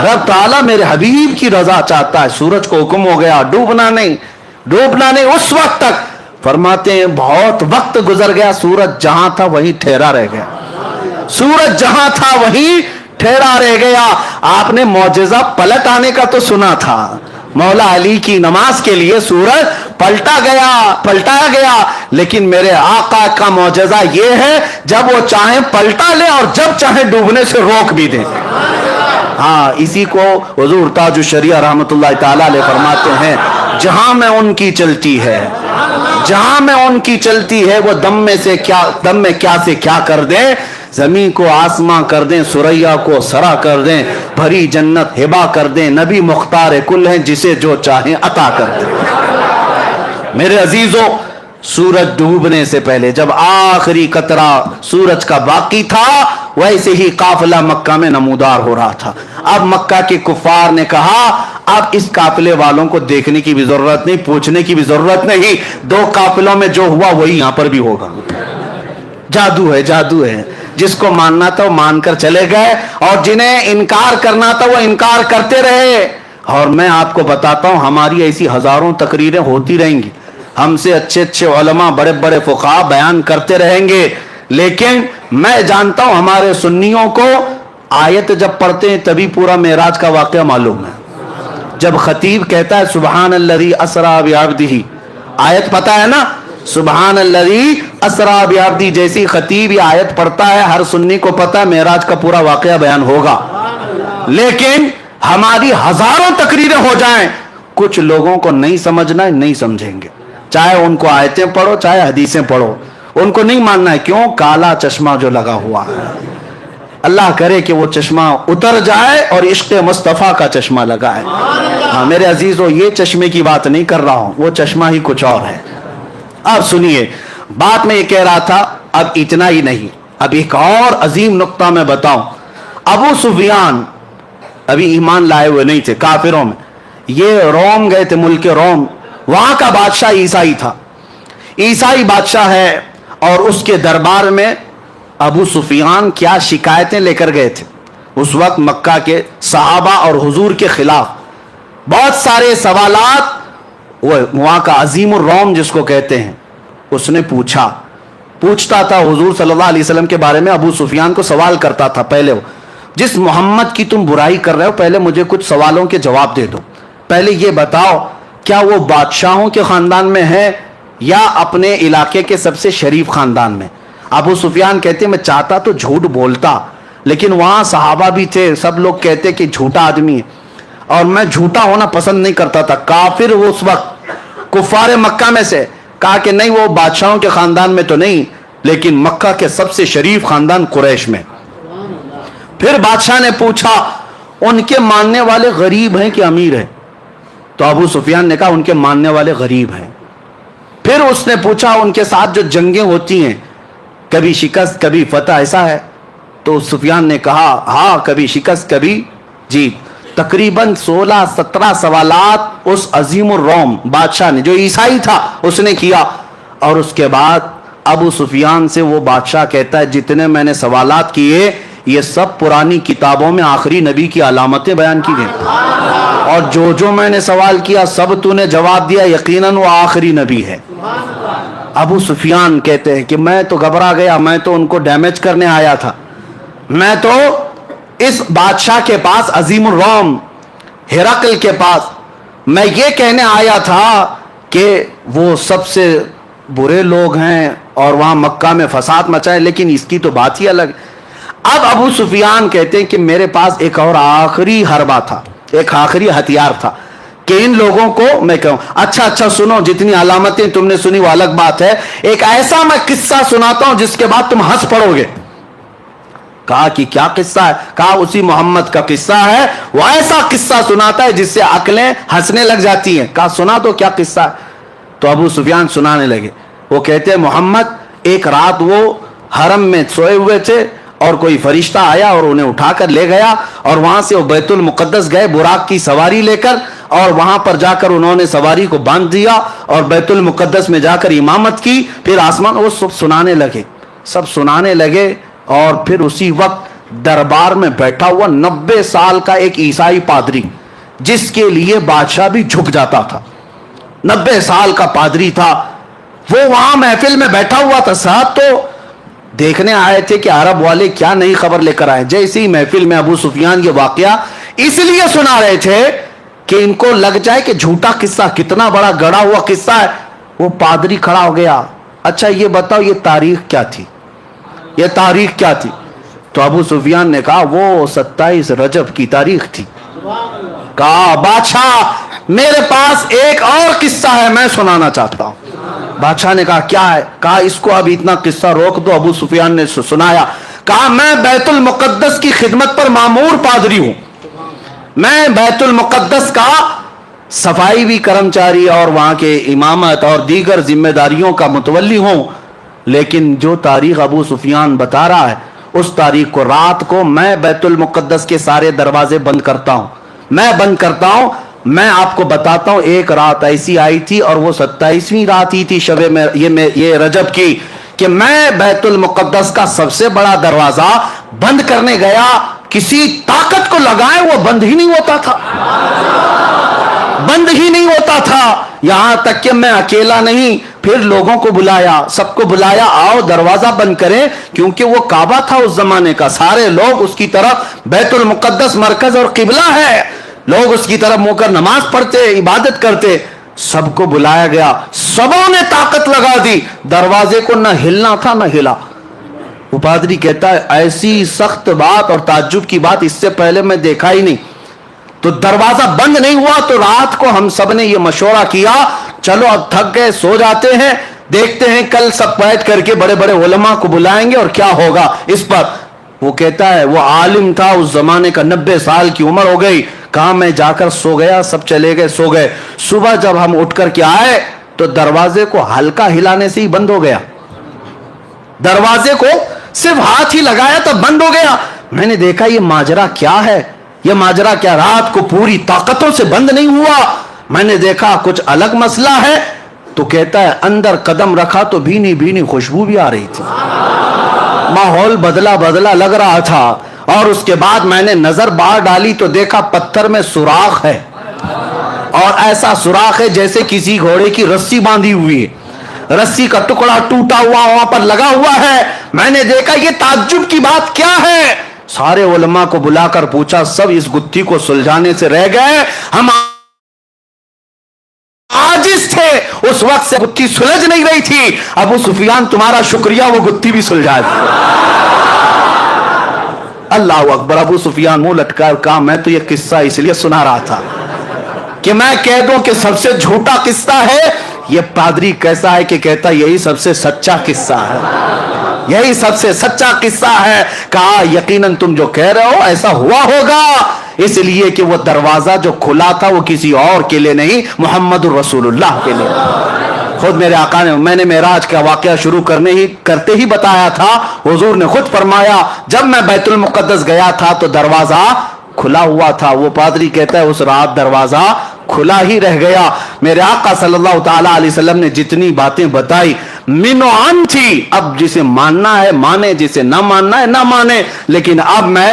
رب تعالیٰ میرے حبیب کی رضا چاہتا ہے. سورج کو حکم ہو گیا ڈوبنا نہیں, ڈوبنا نہیں اس وقت تک. فرماتے ہیں بہت وقت گزر گیا, سورج جہاں تھا وہیں ٹھہرا رہ گیا, سورج جہاں تھا وہیں ٹھہرا رہ گیا. آپ نے معجزہ پلٹ آنے کا تو سنا تھا, مولا علی کی نماز کے لیے سورج پلٹایا گیا, لیکن میرے آقا کا معجزہ یہ ہے جب وہ چاہیں پلٹا لے اور جب چاہیں ڈوبنے سے روک بھی دیں. ہاں, اسی کو حضور تاج الشریعہ رحمت اللہ تعالی علیہ فرماتے ہیں جہاں میں ان کی چلتی ہے, جہاں میں ان کی چلتی ہے وہ دم میں کیا سے کیا کر دیں, زمین کو آسماں کر دیں, سریا کو سرا کر دیں, بھری جنت ہبا کر دیں, نبی مختار کل ہیں جسے جو چاہیں عطا کر دیں. میرے عزیزوں, سورج ڈوبنے سے پہلے جب آخری قطرہ سورج کا باقی تھا ویسے ہی قافلہ مکہ میں نمودار ہو رہا تھا. اب مکہ کے کفار نے کہا اب اس قافلے والوں کو دیکھنے کی بھی ضرورت نہیں, پوچھنے کی بھی ضرورت نہیں, 2 قافلوں میں جو ہوا وہی یہاں پر بھی ہوگا. جادو ہے, جادو ہے. جس کو ماننا تھا وہ مان کر چلے گئے اور جنہیں انکار کرنا تھا وہ انکار کرتے رہے. اور میں آپ کو بتاتا ہوں ہماری ایسی ہزاروں تقریریں ہوتی رہیں گی, ہم سے اچھے اچھے علماء بڑے بڑے فقہاء بیان کرتے رہیں گے, لیکن میں جانتا ہوں ہمارے سنیوں کو آیت جب پڑھتے ہیں تبھی پورا معراج کا واقعہ معلوم ہے. جب خطیب کہتا ہے سبحان الذی اسری بعبدہ, آیت پتہ ہے نا, سبحان الذی اسری بعبدہ, جیسی خطیب یہ آیت پڑھتا ہے ہر سنی کو پتہ ہے معراج کا پورا واقعہ بیان ہوگا. لیکن ہماری ہزاروں تقریریں ہو جائیں, کچھ لوگوں کو نہیں سمجھنا ہے, نہیں سمجھیں گے, چاہے ان کو آیتیں پڑھو چاہے حدیثیں پڑھو, ان کو نہیں ماننا ہے. کیوں؟ کالا چشمہ جو لگا ہوا ہے. اللہ کرے کہ وہ چشمہ اتر جائے اور عشق مصطفیٰ کا چشمہ لگائے. ہاں میرے عزیزو, یہ چشمے کی بات نہیں کر رہا ہوں, وہ چشمہ ہی کچھ اور ہے. اب سنیے بات میں یہ کہہ رہا تھا, اب اتنا ہی نہیں, اب ایک اور عظیم نقطہ میں بتاؤں. ابو سفیان ابھی ایمان لائے ہوئے نہیں تھے, کافروں میں, یہ روم گئے تھے, ملک روم, وہاں کا بادشاہ عیسائی تھا, عیسائی بادشاہ ہے, اور اس کے دربار میں ابو سفیان کیا شکایتیں لے کر گئے تھے. اس وقت مکہ کے صحابہ اور حضور کے خلاف بہت سارے سوالات, وہ وہاں کا عظیم الروم جس کو کہتے ہیں اس نے پوچھتا تھا حضور صلی اللہ علیہ وسلم کے بارے میں. ابو سفیان کو سوال کرتا تھا, پہلے جس محمد کی تم برائی کر رہے ہو پہلے مجھے کچھ سوالوں کے جواب دے دو, پہلے یہ بتاؤ کیا وہ بادشاہوں کے خاندان میں ہے یا اپنے علاقے کے سب سے شریف خاندان میں. ابو سفیان کہتے میں چاہتا تو جھوٹ بولتا, لیکن وہاں صحابہ بھی تھے, سب لوگ کہتے کہ جھوٹا آدمی ہے, اور میں جھوٹا ہونا پسند نہیں کرتا تھا. کافر اس وقت کفار مکہ میں سے کہا کہ نہیں وہ بادشاہوں کے خاندان میں تو نہیں, لیکن مکہ کے سب سے شریف خاندان قریش میں. پھر بادشاہ نے پوچھا ان کے ماننے والے غریب ہیں کہ امیر ہیں؟ تو ابو سفیان نے کہا ان کے ماننے والے غریب ہیں. پھر اس نے پوچھا ان کے ساتھ جو جنگیں ہوتی ہیں کبھی شکست کبھی فتح ایسا ہے؟ تو سفیان نے کہا ہاں کبھی شکست کبھی جیت. تقریباً 16-17 سوالات اس عظیم الروم بادشاہ نے, جو عیسائی تھا, اس نے کیا. اور اس کے بعد ابو سفیان سے وہ بادشاہ کہتا ہے جتنے میں نے سوالات کیے یہ سب پرانی کتابوں میں آخری نبی کی علامتیں بیان کی گئی, اور جو میں نے سوال کیا سب تو نے جواب دیا, یقیناً وہ آخری نبی ہے. ابو سفیان کہتے ہیں کہ میں تو گھبرا گیا, میں تو ان کو ڈیمیج کرنے آیا تھا, میں تو اس بادشاہ کے پاس, عظیم الروم ہرقل کے پاس, میں یہ کہنے آیا تھا کہ وہ سب سے برے لوگ ہیں اور وہاں مکہ میں فساد مچائے, لیکن اس کی تو بات ہی الگ. اب ابو سفیان کہتے ہیں کہ میرے پاس ایک اور آخری حربہ تھا, ایک آخری ہتھیار تھا کہ ان لوگوں کو میں کہوں. اچھا سنو, جتنی علامتیں تم نے سنی وہ الگ بات ہے, ایک ایسا میں قصہ سناتا ہوں جس کے بعد تم ہنس پڑو گے. کہا کہ کیا قصہ ہے؟ کہا اسی محمد کا قصہ ہے, وہ ایسا قصہ سناتا ہے جس سے عقلیں ہنسنے لگ جاتی ہیں. کہا سنا تو کیا قصہ ہے؟ تو ابو سفیان سنانے لگے. وہ کہتے ہیں محمد ایک رات وہ حرم میں سوئے ہوئے تھے اور کوئی فرشتہ آیا اور انہیں اٹھا کر لے گیا, اور وہاں سے وہ بیت المقدس گئے براق کی سواری لے کر, اور وہاں پر جا کر انہوں نے سواری کو باندھ دیا اور بیت المقدس میں جا کر امامت کی. پھر آسمان وہ سب سنانے لگے اور پھر اسی وقت دربار میں بیٹھا ہوا 90 سال کا ایک عیسائی پادری, جس کے لیے بادشاہ بھی جھک جاتا تھا, 90 سال کا پادری تھا, وہ وہاں محفل میں بیٹھا ہوا تھا. صاحب تو دیکھنے آئے تھے کہ عرب والے کیا نئی خبر لے کر آئے. جیسے ہی محفل میں ابو سفیان یہ واقعہ اس لیے سنا رہے تھے کہ ان کو لگ جائے کہ جھوٹا قصہ, کتنا بڑا گڑا ہوا قصہ ہے. وہ پادری کھڑا ہو گیا, اچھا یہ بتاؤ یہ تاریخ کیا تھی, یہ تاریخ کیا تھی؟ تو ابو سفیان نے کہا وہ 27 رجب کی تاریخ تھی. کہا بادشاہ میرے پاس ایک اور قصہ ہے, میں سنانا چاہتا ہوں. بادشاہ نے کہا کیا ہے؟ کہا اس کو اب اتنا قصہ روک دو. ابو سفیان نے سنایا. کہا میں بیت المقدس کی خدمت پر مامور پادری ہوں, میں بیت المقدس کا صفائی بھی کرمچاری اور وہاں کے امامت اور دیگر ذمہ داریوں کا متولی ہوں. لیکن جو تاریخ ابو سفیان بتا رہا ہے, اس تاریخ کو رات کو میں بیت المقدس کے سارے دروازے بند کرتا ہوں, میں آپ کو بتاتا ہوں. ایک رات ایسی آئی تھی اور وہ 27ویں رات ہی تھی شب میں یہ رجب کی, کہ میں بیت المقدس کا سب سے بڑا دروازہ بند کرنے گیا, کسی طاقت کو لگائے وہ بند ہی نہیں ہوتا تھا. یہاں تک کہ میں اکیلا نہیں, پھر لوگوں کو بلایا, سب کو بلایا, آؤ دروازہ بند کریں, کیونکہ وہ کعبہ تھا اس زمانے کا, سارے لوگ اس کی طرف, بیت المقدس مرکز اور قبلہ ہے, لوگ اس کی طرف منہ کر نماز پڑھتے, عبادت کرتے. سب کو بلایا گیا, سبوں نے طاقت لگا دی, دروازے کو نہ ہلنا تھا نہ ہلا. وہ پادری کہتا ہے ایسی سخت بات اور تعجب کی بات اس سے پہلے میں دیکھا ہی نہیں. تو دروازہ بند نہیں ہوا. تو رات کو ہم سب نے یہ مشورہ کیا, چلو اب تھک گئے سو جاتے ہیں, دیکھتے ہیں کل سب بیٹھ کر کے بڑے بڑے علماء کو بلائیں گے اور کیا ہوگا اس پر. وہ کہتا ہے وہ عالم تھا اس زمانے کا, 90 سال کی عمر ہو گئی. کہا میں جا کر سو گیا, سب چلے گئے سو گئے. صبح جب ہم اٹھ کر کے آئے تو دروازے کو ہلکا ہلانے سے ہی بند ہو گیا, دروازے کو صرف ہاتھ ہی لگایا تو بند ہو گیا. میں نے دیکھا یہ ماجرا کیا ہے, یہ ماجرا کیا, رات کو پوری طاقتوں سے بند نہیں ہوا. میں نے دیکھا کچھ الگ مسئلہ ہے. تو کہتا ہے اندر قدم رکھا تو بھینی بھینی خوشبو بھی آ رہی تھی, ماحول بدلا لگ رہا تھا. اور اس کے بعد میں نے نظر باہر ڈالی تو دیکھا پتھر میں سوراخ ہے, اور ایسا سوراخ ہے جیسے کسی گھوڑے کی رسی باندھی ہوئی ہے, رسی کا ٹکڑا ٹوٹا ہوا وہاں پر لگا ہوا ہے. میں نے دیکھا یہ تعجب کی بات کیا ہے. سارے علماء کو بلا کر پوچھا, سب اس گتھی کو سلجھانے سے رہ گئے, ہم عاجز تھے, اس وقت سے گتھی سلجھ نہیں رہی تھی. ابو سفیان تمہارا شکریہ, وہ گتھی بھی سلجھا دی. اللہ اکبر. ابو سفیان منہ لٹکا کہا میں تو یہ قصہ اس لیے سنا رہا تھا کہ میں کہہ دوں کہ سب سے جھوٹا قصہ ہے. یہ پادری کیسا ہے کہ کہتا یہی سب سے سچا قصہ ہے, یہی سب سے سچا قصہ ہے. کہا یقیناً تم جو کہہ رہے ہو ایسا ہوا ہوگا, اس لیے کہ وہ دروازہ جو کھلا تھا وہ کسی اور کے لیے نہیں, محمد الرسول اللہ کے لیے. خود میرے آقا نے, میں نے معراج کا واقعہ شروع کرتے ہی بتایا تھا, حضور نے خود فرمایا جب میں بیت المقدس گیا تھا تو دروازہ کھلا ہوا تھا. وہ پادری کہتا ہے اس رات دروازہ کھلا ہی رہ گیا. میرے آقا صلی اللہ تعالی علیہ وسلم نے جتنی باتیں بتائی من و عن تھی. اب جسے ماننا ہے مانے, جسے نہ ماننا ہے نہ مانے, لیکن اب میں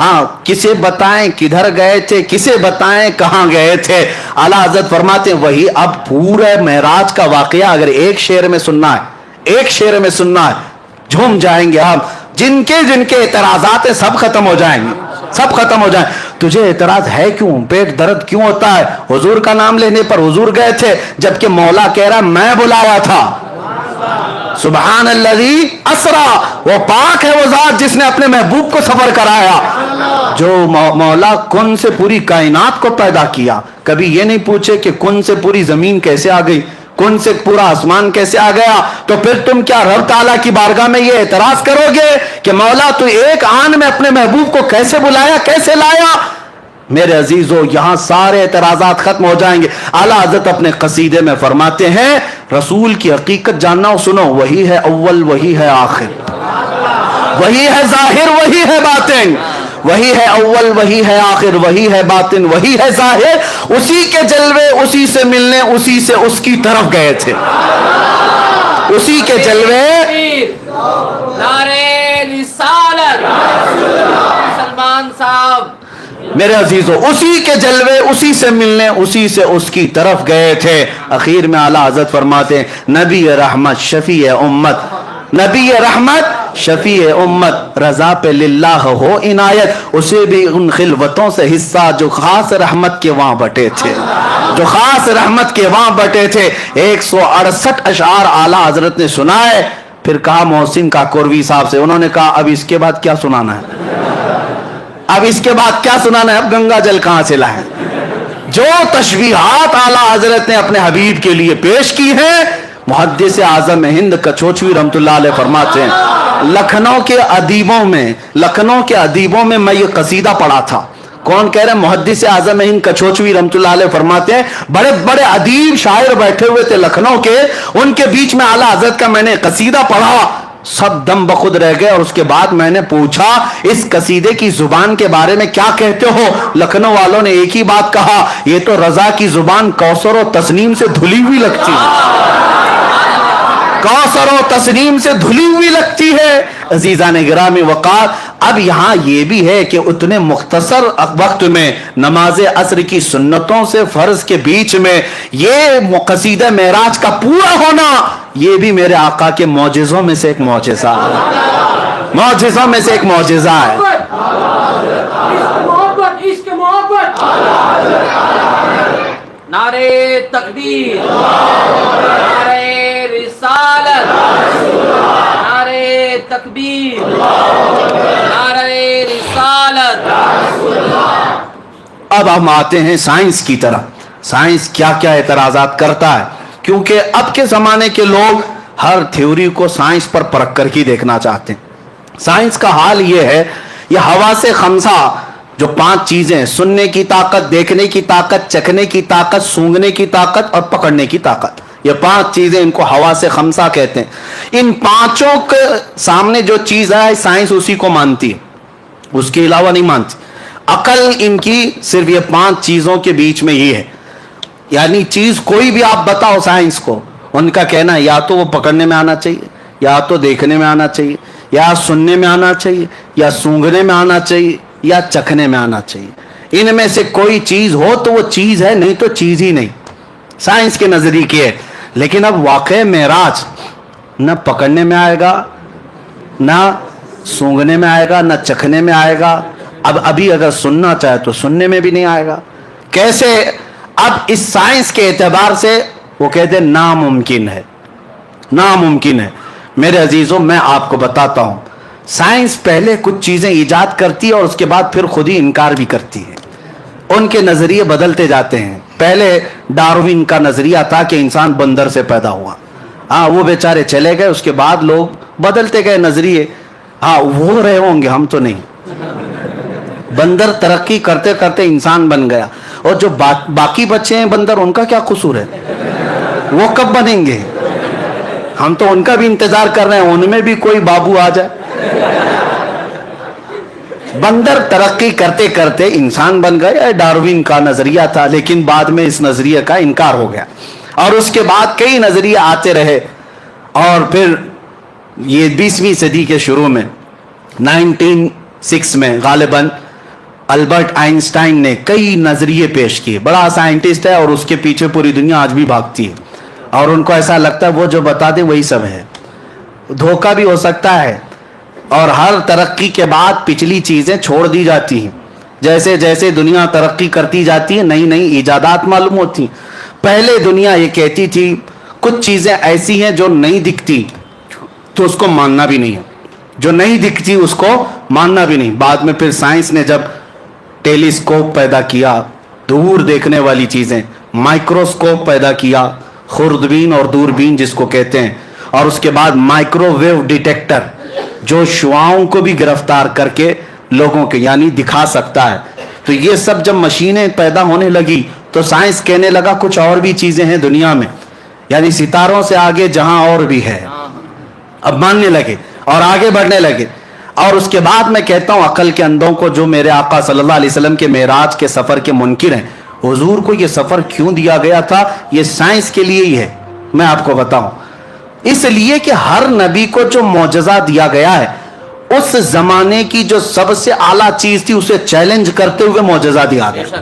ہاں کسے بتائیں کدھر گئے تھے, کسے بتائیں کہاں گئے تھے. اعلیٰ حضرت فرماتے ہیں وہی اب پورا معراج کا واقعہ اگر ایک شعر میں سننا ہے, ایک شعر میں سننا ہے, جھوم جائیں گے ہم. جن کے اعتراضات ہیں سب ختم ہو جائیں گے, سب ختم ہو جائیں. تجھے اعتراض ہے کیوں, پیٹ درد کیوں ہوتا ہے؟ حضور کا نام لینے پر حضور گئے تھے, جبکہ مولا کہہ رہا میں بلایا تھا. سبحان الذی اسرا, وہ پاک ہے وہ ذات جس نے اپنے محبوب کو سفر کرایا. جو مولا کن سے پوری کائنات کو پیدا کیا, کبھی یہ نہیں پوچھے کہ کن سے پوری زمین کیسے آ گئی, کن سے پورا آسمان کیسے آ گیا. تو پھر تم کیا رب تعالیٰ کی بارگاہ میں یہ اعتراض کرو گے کہ مولا تو ایک آن میں اپنے محبوب کو کیسے بلایا, کیسے لایا؟ میرے عزیزو یہاں سارے اعتراضات ختم ہو جائیں گے. اعلیٰ حضرت اپنے قصیدے میں فرماتے ہیں رسول کی حقیقت جاننا ہو, سنو, وہی ہے اول وہی ہے آخر, وہی ہے ظاہر وہی ہے باطن, وہی ہے اول وہی ہے آخر وہی ہے باطن وہی ہے ظاہر. اسی کے جلوے اسی سے ملنے اسی سے اس کی طرف گئے تھے, اسی کے جلوے. نعرے رسالت سلمان صاحب. میرے عزیزو اسی کے جلوے اسی سے ملنے اسی سے اس کی طرف گئے تھے. اخیر میں اعلیٰ حضرت فرماتے ہیں نبی رحمت شفیع امت, نبی رحمت شفیع امت, رضا پہ للہ ہو عنایت. اسے بھی ان خلوتوں سے حصہ جو خاص رحمت کے وہاں بٹے تھے, جو خاص رحمت کے وہاں بٹے تھے. 168 اشعار اعلیٰ حضرت نے سنائے. پھر کہا محسن کاکوروی صاحب سے, انہوں نے کہا اب اس کے بعد کیا سنانا ہے, اب اس کے بعد کیا سنانا ہے, اب گنگا جل کہاں سے لائیں. جو تشبیہات اعلیٰ حضرت نے اپنے حبیب کے لیے پیش کی ہیں, محدث اعظم ہند کچوچوی رحمۃ اللہ علیہ فرماتے ہیں لکھنؤ کے ادیبوں میں میں یہ قصیدہ پڑھا تھا. کون کہہ رہے ہیں؟ محدث اعظم ہند کچوچوی رحمۃ اللہ علیہ فرماتے ہیں بڑے بڑے ادیب شاعر بیٹھے ہوئے تھے لکھنؤ کے, ان کے بیچ میں اعلیٰ حضرت کا میں نے قصیدہ پڑھا, سب دم بخود رہ گئے. اور اس کے بعد میں نے پوچھا اس قصیدے کی زبان کے بارے میں کیا کہتے ہو؟ لکھنؤ والوں نے ایک ہی بات کہا, یہ تو رضا کی زبان کوثر و تسنیم سے دھلی ہوئی لگتی ہے, کوثر و تسنیم سے دھلی ہوئی لگتی ہے. عزیزان گرامی وقار, اب یہاں یہ بھی ہے کہ اتنے مختصر وقت میں نماز عصر کی سنتوں سے فرض کے بیچ میں یہ قصیدہ معراج کا پورا ہونا, یہ بھی میرے آقا کے معجزوں میں سے ایک معجزہ ہے, معجزوں میں سے ایک معجزہ ہے. نعرے تکبیر, نعرے رسالت, نعرے تکبیر, نعرے رسالت. اب ہم آتے ہیں سائنس کی طرف. سائنس کیا کیا اعتراضات کرتا ہے, کیونکہ اب کے زمانے کے لوگ ہر تھیوری کو سائنس پر پرکھ کر کے دیکھنا چاہتے ہیں. سائنس کا حال یہ ہے, یہ حواس خمسہ جو 5 چیزیں, سننے کی طاقت, دیکھنے کی طاقت, چکھنے کی طاقت, سونگھنے کی طاقت اور پکڑنے کی طاقت, یہ 5 چیزیں ان کو حواس خمسہ کہتے ہیں. ان 5 کے سامنے جو چیز ہے سائنس اسی کو مانتی ہے, اس کے علاوہ نہیں مانتی. عقل ان کی صرف یہ 5 چیزوں کے بیچ میں ہی ہے. یعنی چیز کوئی بھی آپ بتاؤ سائنس کو, ان کا کہنا ہے یا تو وہ پکڑنے میں آنا چاہیے, یا تو دیکھنے میں آنا چاہیے, یا سننے میں آنا چاہیے, یا سونگھنے میں آنا چاہیے, یا چکھنے میں آنا چاہیے. ان میں سے کوئی چیز ہو تو وہ چیز ہے, نہیں تو چیز ہی نہیں. سائنس کے نظریے کی ہے. لیکن اب واقع معراج نہ پکڑنے میں آئے گا, نہ سونگھنے میں آئے گا, نہ چکھنے میں آئے گا. اب ابھی اگر سننا چاہے تو سننے میں بھی نہیں آئے گا. کیسے؟ اب اس سائنس کے اعتبار سے وہ کہتے ہیں ناممکن ہے, ناممکن ہے. میرے عزیزوں میں آپ کو بتاتا ہوں, سائنس پہلے کچھ چیزیں ایجاد کرتی ہے اور اس کے بعد پھر خود ہی انکار بھی کرتی ہے. ان کے نظریے بدلتے جاتے ہیں. پہلے ڈاروین کا نظریہ تھا کہ انسان بندر سے پیدا ہوا, ہاں وہ بیچارے چلے گئے, اس کے بعد لوگ بدلتے گئے نظریے. ہاں وہ رہے ہوں گے, ہم تو نہیں. بندر ترقی کرتے کرتے انسان بن گیا, اور جو باقی بچے ہیں بندر, ان کا کیا قصور ہے؟ وہ کب بنیں گے؟ ہم تو ان کا بھی انتظار کر رہے ہیں, ان میں بھی کوئی بابو آ جائے. بندر ترقی کرتے کرتے انسان بن گئے, ڈاروین کا نظریہ تھا, لیکن بعد میں اس نظریے کا انکار ہو گیا. اور اس کے بعد کئی نظریے آتے رہے, اور پھر یہ 20ویں صدی کے شروع میں 1906 میں غالباً البرٹ آئنسٹائن نے کئی نظریے پیش کیے. بڑا سائنٹسٹ ہے اور اس کے پیچھے پوری دنیا آج بھی بھاگتی ہے, اور ان کو ایسا لگتا ہے وہ جو بتا دے وہی سب ہے. دھوکہ بھی ہو سکتا ہے, اور ہر ترقی کے بعد پچھلی چیزیں چھوڑ دی جاتی ہیں. جیسے جیسے دنیا ترقی کرتی جاتی ہے نئی نئی ایجادات معلوم ہوتی ہیں. پہلے دنیا یہ کہتی تھی کچھ چیزیں ایسی ہیں جو نہیں دکھتی تو اس کو ماننا بھی نہیں ہے, جو نہیں دکھتی اس کو ماننا بھی نہیں. بعد میں پھر سائنس نے جب ٹیلیسکوپ پیدا کیا, دور دیکھنے والی چیزیں, مائکروسکوپ پیدا کیا, خوردبین اور دوربین جس کو کہتے ہیں, اور اس کے بعد مائکرو ویو ڈیٹیکٹر جو شعاؤں کو بھی گرفتار کر کے لوگوں کے یعنی دکھا سکتا ہے. تو یہ سب جب مشینیں پیدا ہونے لگی تو سائنس کہنے لگا کچھ اور بھی چیزیں ہیں دنیا میں, یعنی ستاروں سے آگے جہاں اور بھی ہے. اب ماننے لگے اور آگے بڑھنے لگے. اور اس کے بعد میں کہتا ہوں عقل کے اندھوں کو جو میرے آقا صلی اللہ علیہ وسلم کے معراج کے سفر کے منکر ہیں, حضور کو یہ سفر کیوں دیا گیا تھا؟ یہ سائنس کے لیے ہی ہے. میں آپ کو بتاؤں, اس لیے کہ ہر نبی کو جو معجزہ دیا گیا ہے اس زمانے کی جو سب سے اعلیٰ چیز تھی اسے چیلنج کرتے ہوئے معجزہ دیا گیا.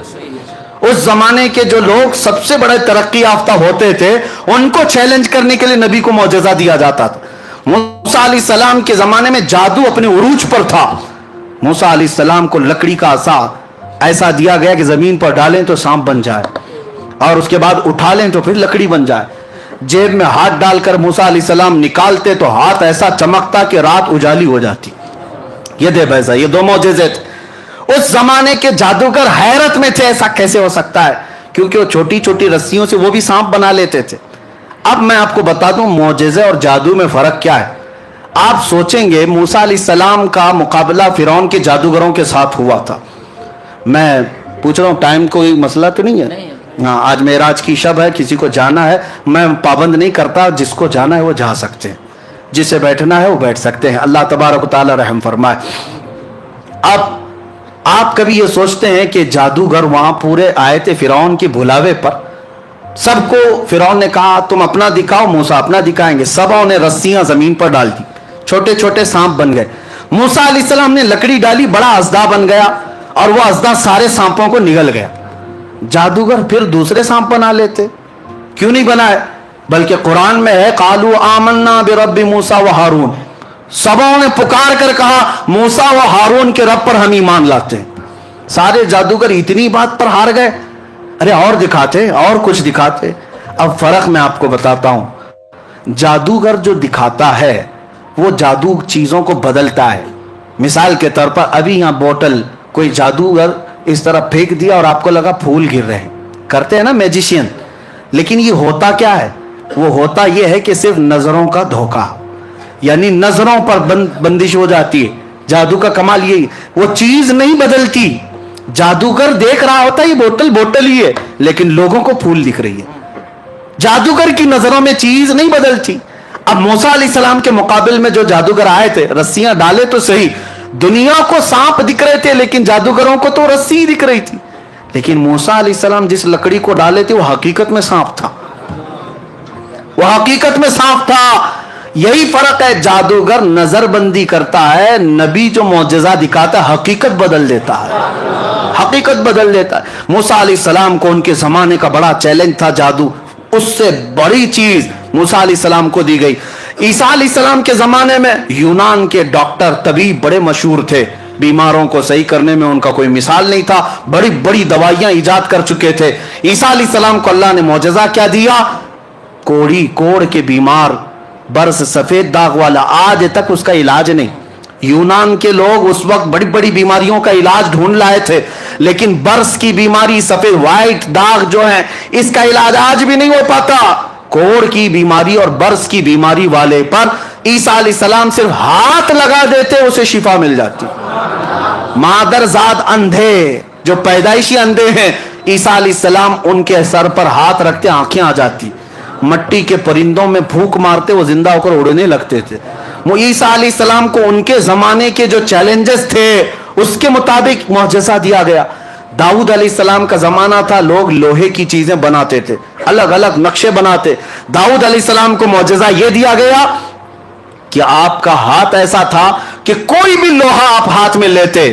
اس زمانے کے جو لوگ سب سے بڑے ترقی یافتہ ہوتے تھے ان کو چیلنج کرنے کے لیے نبی کو معجزہ دیا جاتا تھا. موسیٰ علیہ السلام کے زمانے میں جادو اپنے عروج پر تھا. موسیٰ علیہ السلام کو لکڑی کا عصا ایسا دیا گیا کہ زمین پر ڈالیں تو سانپ بن جائے, اور اس کے بعد اٹھا لیں تو پھر لکڑی بن جائے. جیب میں ہاتھ ڈال کر موسیٰ علیہ السلام نکالتے تو ہاتھ ایسا چمکتا کہ رات اجالی ہو جاتی. یہ دے بیسا, یہ دو معجزے تھے. اس زمانے کے جادوگر حیرت میں تھے ایسا کیسے ہو سکتا ہے, کیونکہ وہ چھوٹی چھوٹی رسیوں سے وہ بھی سانپ بنا لیتے تھے. اب میں آپ کو بتا دوں معجزے اور جادو میں فرق کیا ہے. آپ سوچیں گے موسیٰ علیہ السلام کا مقابلہ فرعون کے جادوگروں کے ساتھ ہوا تھا. میں پوچھ رہا ہوں ٹائم کوئی مسئلہ تو نہیں ہے؟ ہاں, آج معراج کی شب ہے, کسی کو جانا ہے, میں پابند نہیں کرتا, جس کو جانا ہے وہ جا سکتے ہیں, جسے بیٹھنا ہے وہ بیٹھ سکتے ہیں. اللہ تبارک و تعالی رحم فرمائے. اب آپ کبھی یہ سوچتے ہیں کہ جادوگر وہاں پورے آئے تھے فرعون کے بلاوے پر, سب کو فرعون نے کہا تم اپنا دکھاؤ, موسیٰ اپنا دکھائیں گے. سبوں نے رسیاں زمین پر ڈال دی, چھوٹے چھوٹے سانپ بن گئے. موسیٰ علیہ السلام نے لکڑی ڈالی, بڑا اژدہا بن گیا, اور وہ اژدہا سارے سانپوں کو نگل گیا. جادوگر پھر دوسرے سانپ بنا لیتے, کیوں نہیں بنائے؟ بلکہ قرآن میں ہے قالوا آمنا برب موسیٰ و ہارون, سبوں نے پکار کر کہا موسیٰ و ہارون کے رب پر ہم ایمان لاتے ہیں. سارے جادوگر اتنی بات پر ہار گئے, ارے اور دکھاتے, اور کچھ دکھاتے. اب فرق میں آپ کو بتاتا ہوں. جادوگر جو دکھاتا ہے وہ جادو چیزوں کو بدلتا ہے. مثال کے طور پر ابھی یہاں بوٹل کوئی جادوگر اس طرح پھینک دیا اور آپ کو لگا پھول گر رہے ہیں, کرتے ہیں نا میجیشین. لیکن یہ ہوتا کیا ہے؟ وہ ہوتا یہ ہے کہ صرف نظروں کا دھوکہ, یعنی نظروں پر بندش ہو جاتی ہے. جادو کا کمال یہی, وہ چیز نہیں بدلتی. جادوگر دیکھ رہا ہوتا ہے یہ بوتل بوتل ہی ہے, لیکن لوگوں کو پھول دکھ رہی ہے. جادوگر کی نظروں میں چیز نہیں بدلتی. اب موسیٰ علیہ السلام کے مقابل میں جو جادوگر آئے تھے, رسیاں ڈالے تو صحیح, دنیا کو سانپ دکھ رہے تھے لیکن جادوگروں کو تو رسی دکھ رہی تھی. لیکن موسیٰ علیہ السلام جس لکڑی کو ڈالے تھے وہ حقیقت میں سانپ تھا, وہ حقیقت میں سانپ تھا. یہی فرق ہے, جادوگر نظر بندی کرتا ہے, نبی جو معجزہ دکھاتا ہے حقیقت بدل دیتا ہے, حقیقت بدل دیتا ہے. موسیٰ علیہ السلام کو ان کے زمانے کا بڑا چیلنج تھا جادو, اس سے بڑی چیز موسیٰ علیہ السلام کو دی گئی. عیسیٰ علیہ السلام کے زمانے میں یونان کے ڈاکٹر طبیب بڑے مشہور تھے, بیماروں کو صحیح کرنے میں ان کا کوئی مثال نہیں تھا, بڑی بڑی دوائیاں ایجاد کر چکے تھے. عیسیٰ علیہ السلام کو اللہ نے معجزہ کیا دیا؟ کوڑ کے بیمار, برس سفید داغ والا, آج تک اس کا علاج نہیں. یونان کے لوگ اس وقت بڑی بڑی بیماریوں کا علاج ڈھونڈ لائے تھے, لیکن برس کی بیماری, سفید وائٹ داغ جو ہے, اس کا علاج آج بھی نہیں ہو پاتا. کوڑ کی بیماری اور برس کی بیماری والے پر عیسیٰ علیہ السلام صرف ہاتھ لگا دیتے اسے شفا مل جاتی. مادر زاد اندھے جو پیدائشی اندھے ہیں, عیسیٰ علیہ السلام ان کے سر پر ہاتھ رکھتے آنکھیں آ جاتی. مٹی کے پرندوں میں پھونک مارتے وہ زندہ ہو کر اڑنے لگتے تھے. وہ عیسیٰ علیہ السلام کو ان کے زمانے کے جو چیلنجز تھے اس کے مطابق معجزہ دیا گیا. داؤد علیہ السلام کا زمانہ تھا, لوگ لوہے کی چیزیں بناتے تھے, الگ الگ نقشے بناتے. داؤد علیہ السلام کو معجزہ یہ دیا گیا کہ آپ کا ہاتھ ایسا تھا کہ کوئی بھی لوہا آپ ہاتھ میں لیتے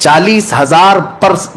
40,000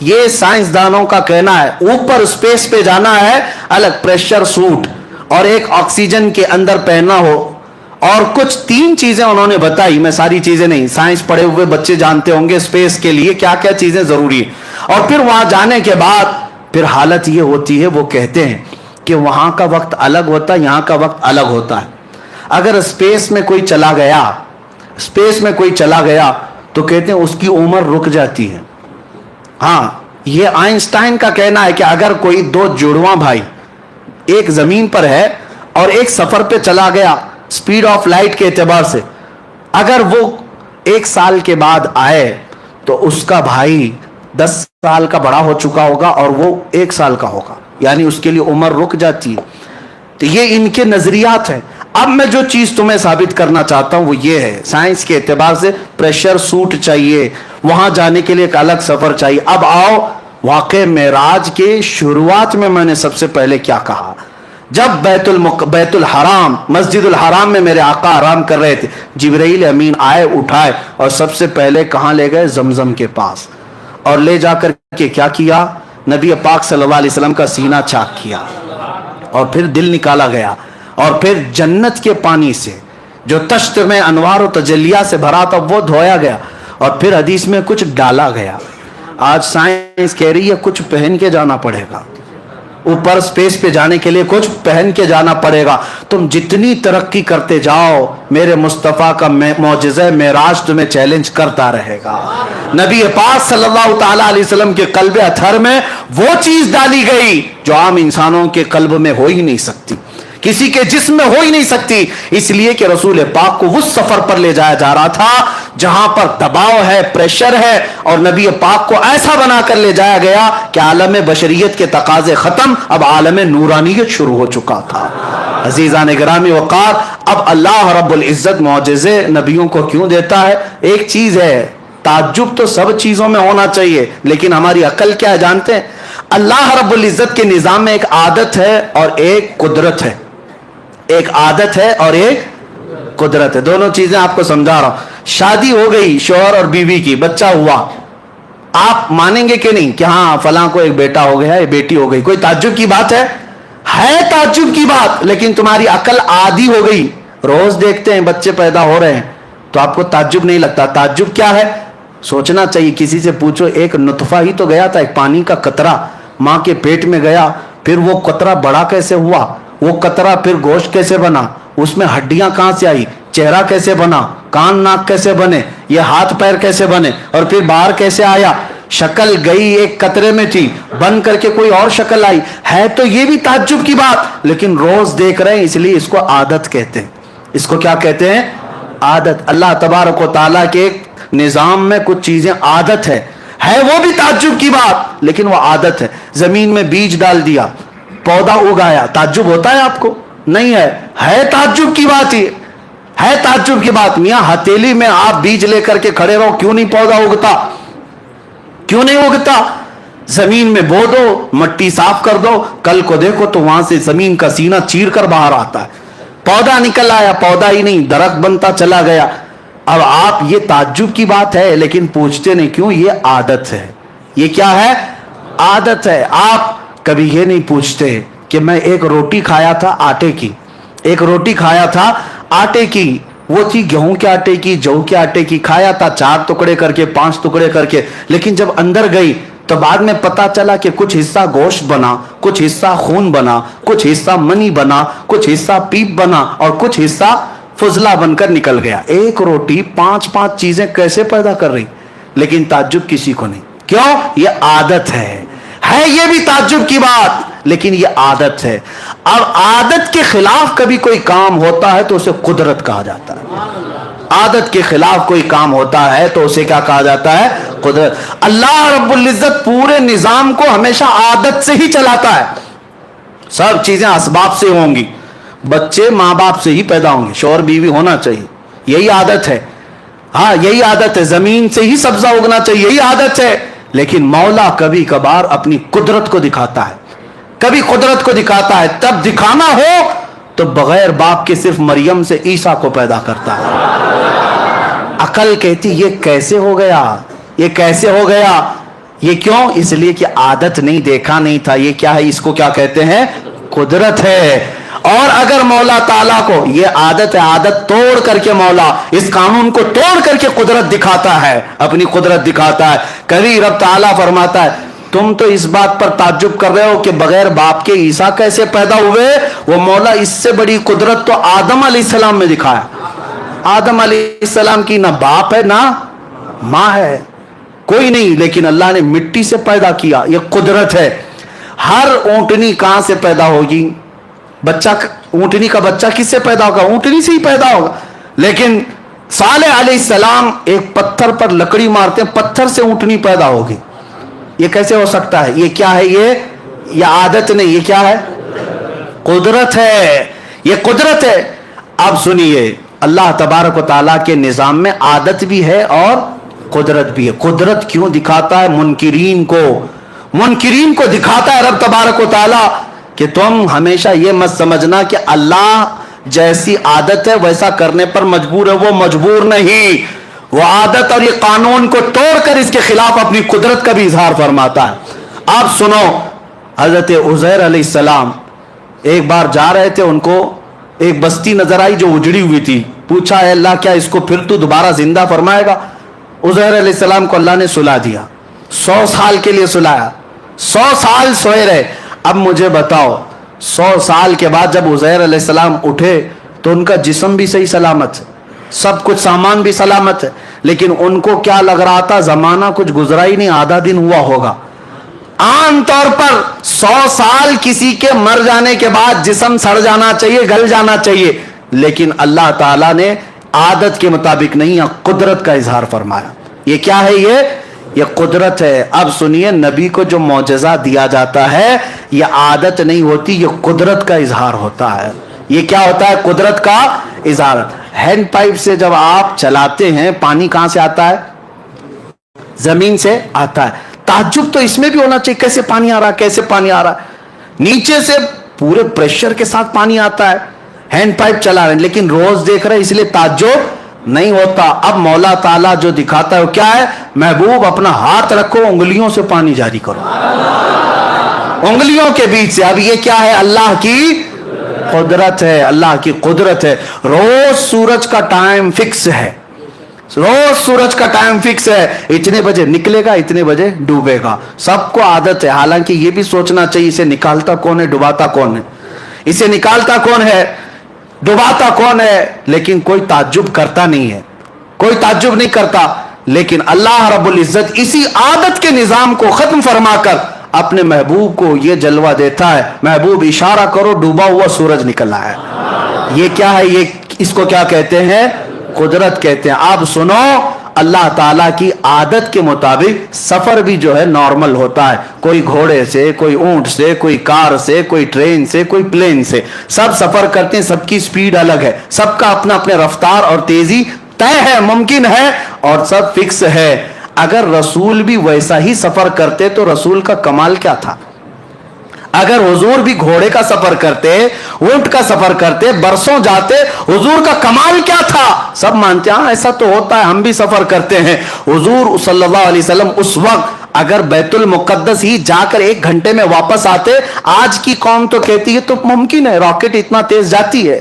یہ سائنسدانوں کا کہنا ہے. اوپر اسپیس پہ جانا ہے, الگ پریشر سوٹ اور ایک آکسیجن کے اندر پہننا ہو, اور کچھ 3 چیزیں انہوں نے بتائی. میں ساری چیزیں نہیں, سائنس پڑھے ہوئے بچے جانتے ہوں گے اسپیس کے لیے کیا کیا چیزیں ضروری ہیں. اور پھر وہاں جانے کے بعد پھر حالت یہ ہوتی ہے, وہ کہتے ہیں کہ وہاں کا وقت الگ ہوتا ہے, یہاں کا وقت الگ ہوتا ہے. اگر اسپیس میں کوئی چلا گیا تو کہتے ہیں اس کی عمر رک جاتی ہے. ہاں, یہ آئنسٹائن کا کہنا ہے کہ اگر کوئی 2 جڑواں بھائی ایک زمین پر ہے اور ایک سفر پہ چلا گیا سپیڈ آف لائٹ کے اعتبار سے, اگر وہ 1 سال کے بعد آئے تو اس کا بھائی 10 سال کا بڑا ہو چکا ہوگا اور وہ 1 سال کا ہوگا, یعنی اس کے لیے عمر رک جاتی ہے. تو یہ ان کے نظریات ہیں. اب میں جو چیز تمہیں ثابت کرنا چاہتا ہوں وہ یہ ہے, سائنس کے اعتبار سے پریشر سوٹ چاہیے, وہاں جانے کے لیے ایک الگ سفر چاہیے. اب آؤ واقع معراج کے شروعات میں نے سب سے پہلے کیا کہا. جب بیت الحرام مسجد الحرام میں میرے آقا آرام کر رہے تھے, جبرائیل امین آئے, اٹھائے اور سب سے پہلے کہاں لے گئے؟ زمزم کے پاس. اور لے جا کر کے کیا کیا؟ نبی پاک صلی اللہ علیہ وسلم کا سینہ چاک کیا, اور پھر دل نکالا گیا, اور پھر جنت کے پانی سے جو تشت میں انوار و تجلیہ سے بھرا تھا وہ دھویا گیا, اور پھر حدیث میں کچھ ڈالا گیا. آج سائنس کہہ رہی ہے کچھ پہن کے جانا پڑے گا, اوپر سپیس پہ جانے کے لیے کچھ پہن کے جانا پڑے گا. تم جتنی ترقی کرتے جاؤ میرے مصطفیٰ کا معجزہ معراج تمہیں چیلنج کرتا رہے گا. نبی پاک صلی اللہ تعالی علیہ وسلم کے قلب اطہر میں وہ چیز ڈالی گئی جو عام انسانوں کے قلب میں ہو ہی نہیں سکتی, کسی کے جسم میں ہو ہی نہیں سکتی, اس لیے کہ رسول پاک کو اس سفر پر لے جایا جا رہا تھا جہاں پر دباؤ ہے, پریشر ہے, اور نبی پاک کو ایسا بنا کر لے جایا گیا کہ عالم بشریت کے تقاضے ختم, اب عالم نورانیت شروع ہو چکا تھا. عزیزان گرامی وقار, اب اللہ رب العزت معجزے نبیوں کو کیوں دیتا ہے؟ ایک چیز ہے, تعجب تو سب چیزوں میں ہونا چاہیے, لیکن ہماری عقل کیا ہے جانتے ہیں؟ اللہ رب العزت کے نظام میں ایک عادت ہے اور ایک قدرت ہے. ایک عادت ہے اور ایک قدرت ہے. دونوں چیزیں آپ کو سمجھا رہا ہوں. شادی ہو گئی شوہر اور بیوی کی, بچہ ہوا, آپ مانیں گے کہ نہیں کہ ہاں فلاں کو ایک بیٹا ہو گیا, ایک بیٹی ہو گئی؟ کوئی تعجب کی بات ہے تعجب کی بات, لیکن تمہاری عقل عادی ہو گئی. روز دیکھتے ہیں بچے پیدا ہو رہے ہیں تو آپ کو تعجب نہیں لگتا. تعجب کیا ہے؟ سوچنا چاہیے. کسی سے پوچھو, ایک نطفہ ہی تو گیا تھا, ایک پانی کا قطرہ ماں کے پیٹ میں گیا, پھر وہ قطرہ بڑا کیسے ہوا, وہ قطرہ پھر گوشت کیسے بنا, اس میں ہڈیاں کہاں سے آئی, چہرہ کیسے بنا, کان ناک کیسے بنے, یہ ہاتھ پیر کیسے بنے, اور پھر باہر کیسے آیا, شکل گئی ایک قطرے میں تھی بن کر کے کوئی اور شکل آئی. ہے تو یہ بھی تعجب کی بات, لیکن روز دیکھ رہے ہیں اس لیے اس کو عادت کہتے ہیں. اس کو کیا کہتے ہیں؟ عادت. اللہ تبارک و تعالیٰ کے نظام میں کچھ چیزیں عادت ہے وہ بھی تعجب کی بات, لیکن وہ عادت ہے. زمین میں بیج ڈال دیا, پودا اگایا, تعجب ہوتا ہے آپ کو؟ نہیں ہے تعجب کی بات. ہی ہے تعجب کی بات. میاں ہتھیلی میں آپ بیج لے کر کے کھڑے رہو, کیوں نہیں پودا اگتا؟ کیوں نہیں اگتا؟ زمین میں بو دو, مٹی صاف کر دو, کل کو دیکھو تو وہاں سے زمین کا سینہ چیر کر باہر آتا ہے, پودا نکل آیا. پودا ہی نہیں, درخت بنتا چلا گیا. اب آپ, یہ تعجب کی بات ہے لیکن پوچھتے نہیں کیوں؟ یہ عادت ہے. یہ کیا ہے؟ عادت ہے. آپ کبھی یہ نہیں پوچھتے کہ میں ایک روٹی کھایا تھا آٹے کی, ایک روٹی کھایا تھا آٹے کی, وہ تھی گیہوں کے آٹے کی, جو کے آٹے کی, کھایا تھا 4 ٹکڑے کر کے, 5 ٹکڑے کر کے, لیکن جب اندر گئی تو بعد میں پتا چلا کہ کچھ حصہ گوشت بنا, کچھ حصہ خون بنا, کچھ حصہ منی بنا, کچھ حصہ پیپ بنا, اور کچھ حصہ فضلہ بن کر نکل گیا. ایک روٹی 5 چیزیں کیسے پیدا کر رہی؟ لیکن تعجب کسی کو نہیں. کیوں؟ یہ عادت ہے یہ بھی تعجب کی بات, لیکن یہ عادت ہے. اب عادت کے خلاف کبھی کوئی کام ہوتا ہے تو اسے قدرت کہا جاتا ہے. عادت کے خلاف کوئی کام ہوتا ہے تو اسے کیا کہا جاتا ہے؟ قدرت. اللہ رب العزت پورے نظام کو ہمیشہ عادت سے ہی چلاتا ہے. سب چیزیں اسباب سے ہوں گی, بچے ماں باپ سے ہی پیدا ہوں گے, شوہر بیوی ہونا چاہیے, یہی عادت ہے. ہاں یہی عادت ہے. زمین سے ہی سبزہ اگنا چاہیے, یہی عادت ہے. لیکن مولا کبھی کبھار اپنی قدرت کو دکھاتا ہے, کبھی قدرت کو دکھاتا ہے. تب دکھانا ہو تو بغیر باپ کے صرف مریم سے عیسیٰ کو پیدا کرتا ہے. عقل کہتی یہ کیسے ہو گیا, یہ کیسے ہو گیا؟ یہ کیوں؟ اس لیے کہ عادت نہیں، دیکھا نہیں تھا. یہ کیا ہے؟ اس کو کیا کہتے ہیں؟ قدرت ہے. اور اگر مولا تعالیٰ کو یہ عادت ہے، عادت توڑ کر کے مولا اس قانون کو توڑ کر کے قدرت دکھاتا ہے، اپنی قدرت دکھاتا ہے. کبھی رب تعالیٰ فرماتا ہے تم تو اس بات پر تعجب کر رہے ہو کہ بغیر باپ کے عیسیٰ کیسے پیدا ہوئے؟ وہ مولا اس سے بڑی قدرت تو آدم علیہ السلام میں دکھایا. آدم علیہ السلام کی نہ باپ ہے نہ ماں ہے، کوئی نہیں، لیکن اللہ نے مٹی سے پیدا کیا. یہ قدرت ہے. ہر اونٹنی کہاں سے پیدا ہوگی؟ بچہ، اونٹنی کا بچہ کس سے پیدا ہوگا؟ اونٹنی سے ہی پیدا ہوگا. لیکن صالح علیہ السلام ایک پتھر پر لکڑی مارتے ہیں، پتھر سے اونٹنی پیدا ہوگی. یہ کیسے ہو سکتا ہے؟ یہ کیا ہے؟ یہ عادت نہیں، یہ کیا ہے؟ قدرت ہے. یہ قدرت ہے. اب سنیے، اللہ تبارک و تعالیٰ کے نظام میں عادت بھی ہے اور قدرت بھی ہے. قدرت کیوں دکھاتا ہے؟ منکرین کو دکھاتا ہے رب تبارک و تعالیٰ کہ تم ہمیشہ یہ مت سمجھنا کہ اللہ جیسی عادت ہے ویسا کرنے پر مجبور ہے. وہ مجبور نہیں، وہ عادت اور یہ قانون کو توڑ کر اس کے خلاف اپنی قدرت کا بھی اظہار فرماتا ہے. آپ سنو، حضرت عزیر علیہ السلام ایک بار جا رہے تھے، ان کو ایک بستی نظر آئی جو اجڑی ہوئی تھی. پوچھا اے اللہ کیا اس کو پھر تو دوبارہ زندہ فرمائے گا؟ عزیر علیہ السلام کو اللہ نے سلا دیا. 100 سال کے لیے سلایا. 100 سال سوئے رہے. اب مجھے بتاؤ، 100 سال کے بعد جب عزیر علیہ السلام اٹھے تو ان کا جسم بھی صحیح سلامت ہے، سب کچھ سامان بھی سلامت ہے، لیکن ان کو کیا لگ رہا تھا؟ زمانہ کچھ گزرا ہی نہیں، آدھا دن ہوا ہوگا. عام طور پر 100 سال کسی کے مر جانے کے بعد جسم سڑ جانا چاہیے، گل جانا چاہیے، لیکن اللہ تعالیٰ نے عادت کے مطابق نہیں، قدرت کا اظہار فرمایا. یہ کیا ہے؟ یہ قدرت ہے. اب سنیے، نبی کو جو معجزہ دیا جاتا ہے یہ عادت نہیں ہوتی، یہ قدرت کا اظہار ہوتا ہے. یہ کیا ہوتا ہے؟ قدرت کا اظہار. ہینڈ پائپ سے جب آپ چلاتے ہیں، پانی کہاں سے آتا ہے؟ زمین سے آتا ہے. تعجب تو اس میں بھی ہونا چاہیے، کیسے پانی آ رہا ہے؟ کیسے پانی آ رہا ہے؟ نیچے سے پورے پریشر کے ساتھ پانی آتا ہے. ہینڈ پائپ چلا رہے ہیں لیکن روز دیکھ رہے ہیں، اس لیے تعجب نہیں ہوتا. اب مولا تعالیٰ جو دکھاتا ہے وہ کیا ہے؟ محبوب اپنا ہاتھ رکھو، انگلیوں سے پانی جاری کرو، انگلیوں کے بیچ سے. اب یہ کیا ہے؟ اللہ کی قدرت ہے، اللہ کی قدرت ہے. روز سورج کا ٹائم فکس ہے، روز سورج کا ٹائم فکس ہے. اتنے بجے نکلے گا، اتنے بجے ڈوبے گا. سب کو عادت ہے. حالانکہ یہ بھی سوچنا چاہیے اسے نکالتا کون ہے، ڈباتا کون ہے؟ اسے نکالتا کون ہے، ڈباتا کون ہے؟ لیکن کوئی تعجب کرتا نہیں ہے، کوئی تعجب نہیں کرتا. لیکن اللہ رب العزت اسی عادت کے نظام کو ختم فرما کر اپنے محبوب کو یہ جلوہ دیتا ہے، محبوب اشارہ کرو، ڈوبا ہوا سورج نکلا ہے. یہ کیا ہے؟ یہ اس کو کیا کہتے ہیں؟ قدرت کہتے ہیں. آپ سنو، اللہ تعالیٰ کی عادت کے مطابق سفر بھی جو ہے نارمل ہوتا ہے. کوئی گھوڑے سے، کوئی اونٹ سے، کوئی کار سے، کوئی ٹرین سے، کوئی پلین سے، سب سفر کرتے ہیں. سب کی سپیڈ الگ ہے، سب کا اپنا اپنے رفتار اور تیزی طے ہے، ممکن ہے، اور سب فکس ہے. اگر رسول بھی ویسا ہی سفر کرتے تو رسول کا کمال کیا تھا؟ اگر حضور بھی گھوڑے کا سفر کرتے، اونٹ کا سفر کرتے، برسوں جاتے، حضور کا کمال کیا تھا؟ سب مانتے ہیں ایسا تو ہوتا ہے، ہم بھی سفر کرتے ہیں. حضور صلی اللہ علیہ وسلم اس وقت اگر بیت المقدس ہی جا کر 1 گھنٹے میں واپس آتے، آج کی قوم تو کہتی ہے تو ممکن ہے، راکٹ اتنا تیز جاتی ہے،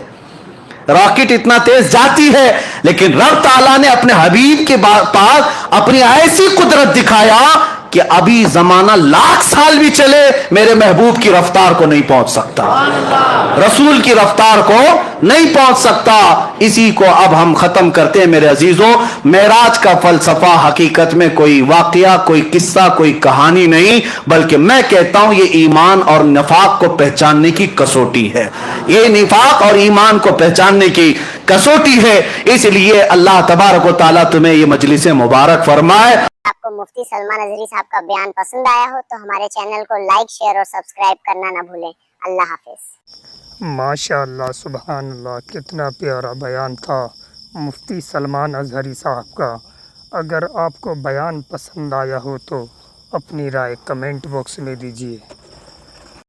راکٹ اتنا تیز جاتی ہے. لیکن رب تعالیٰ نے اپنے حبیب کے پاس اپنی ایسی قدرت دکھایا کہ ابھی زمانہ 1,00,000 سال بھی چلے میرے محبوب کی رفتار کو نہیں پہنچ سکتا، رسول کی رفتار کو نہیں پہنچ سکتا. اسی کو اب ہم ختم کرتے ہیں میرے عزیزوں. معراج کا فلسفہ حقیقت میں کوئی واقعہ، کوئی قصہ، کوئی کہانی نہیں، بلکہ میں کہتا ہوں یہ ایمان اور نفاق کو پہچاننے کی کسوٹی ہے. یہ نفاق اور ایمان کو پہچاننے کی کسوٹی ہے. اس لیے اللہ تبارک و تعالیٰ تمہیں یہ مجلس مبارک فرمائے. آپ کو مفتی سلمان اظہری صاحب کا بیان پسند آیا ہو تو ہمارے چینل کو لائک، شیئر اور سبسکرائب کرنا نہ بھولیں. اللہ حافظ. ماشاء اللہ، سبحان اللہ، کتنا پیارا بیان تھا مفتی سلمان اظہری صاحب کا. اگر آپ کو بیان پسند آیا ہو تو اپنی رائے کمنٹ باکس میں دیجیے.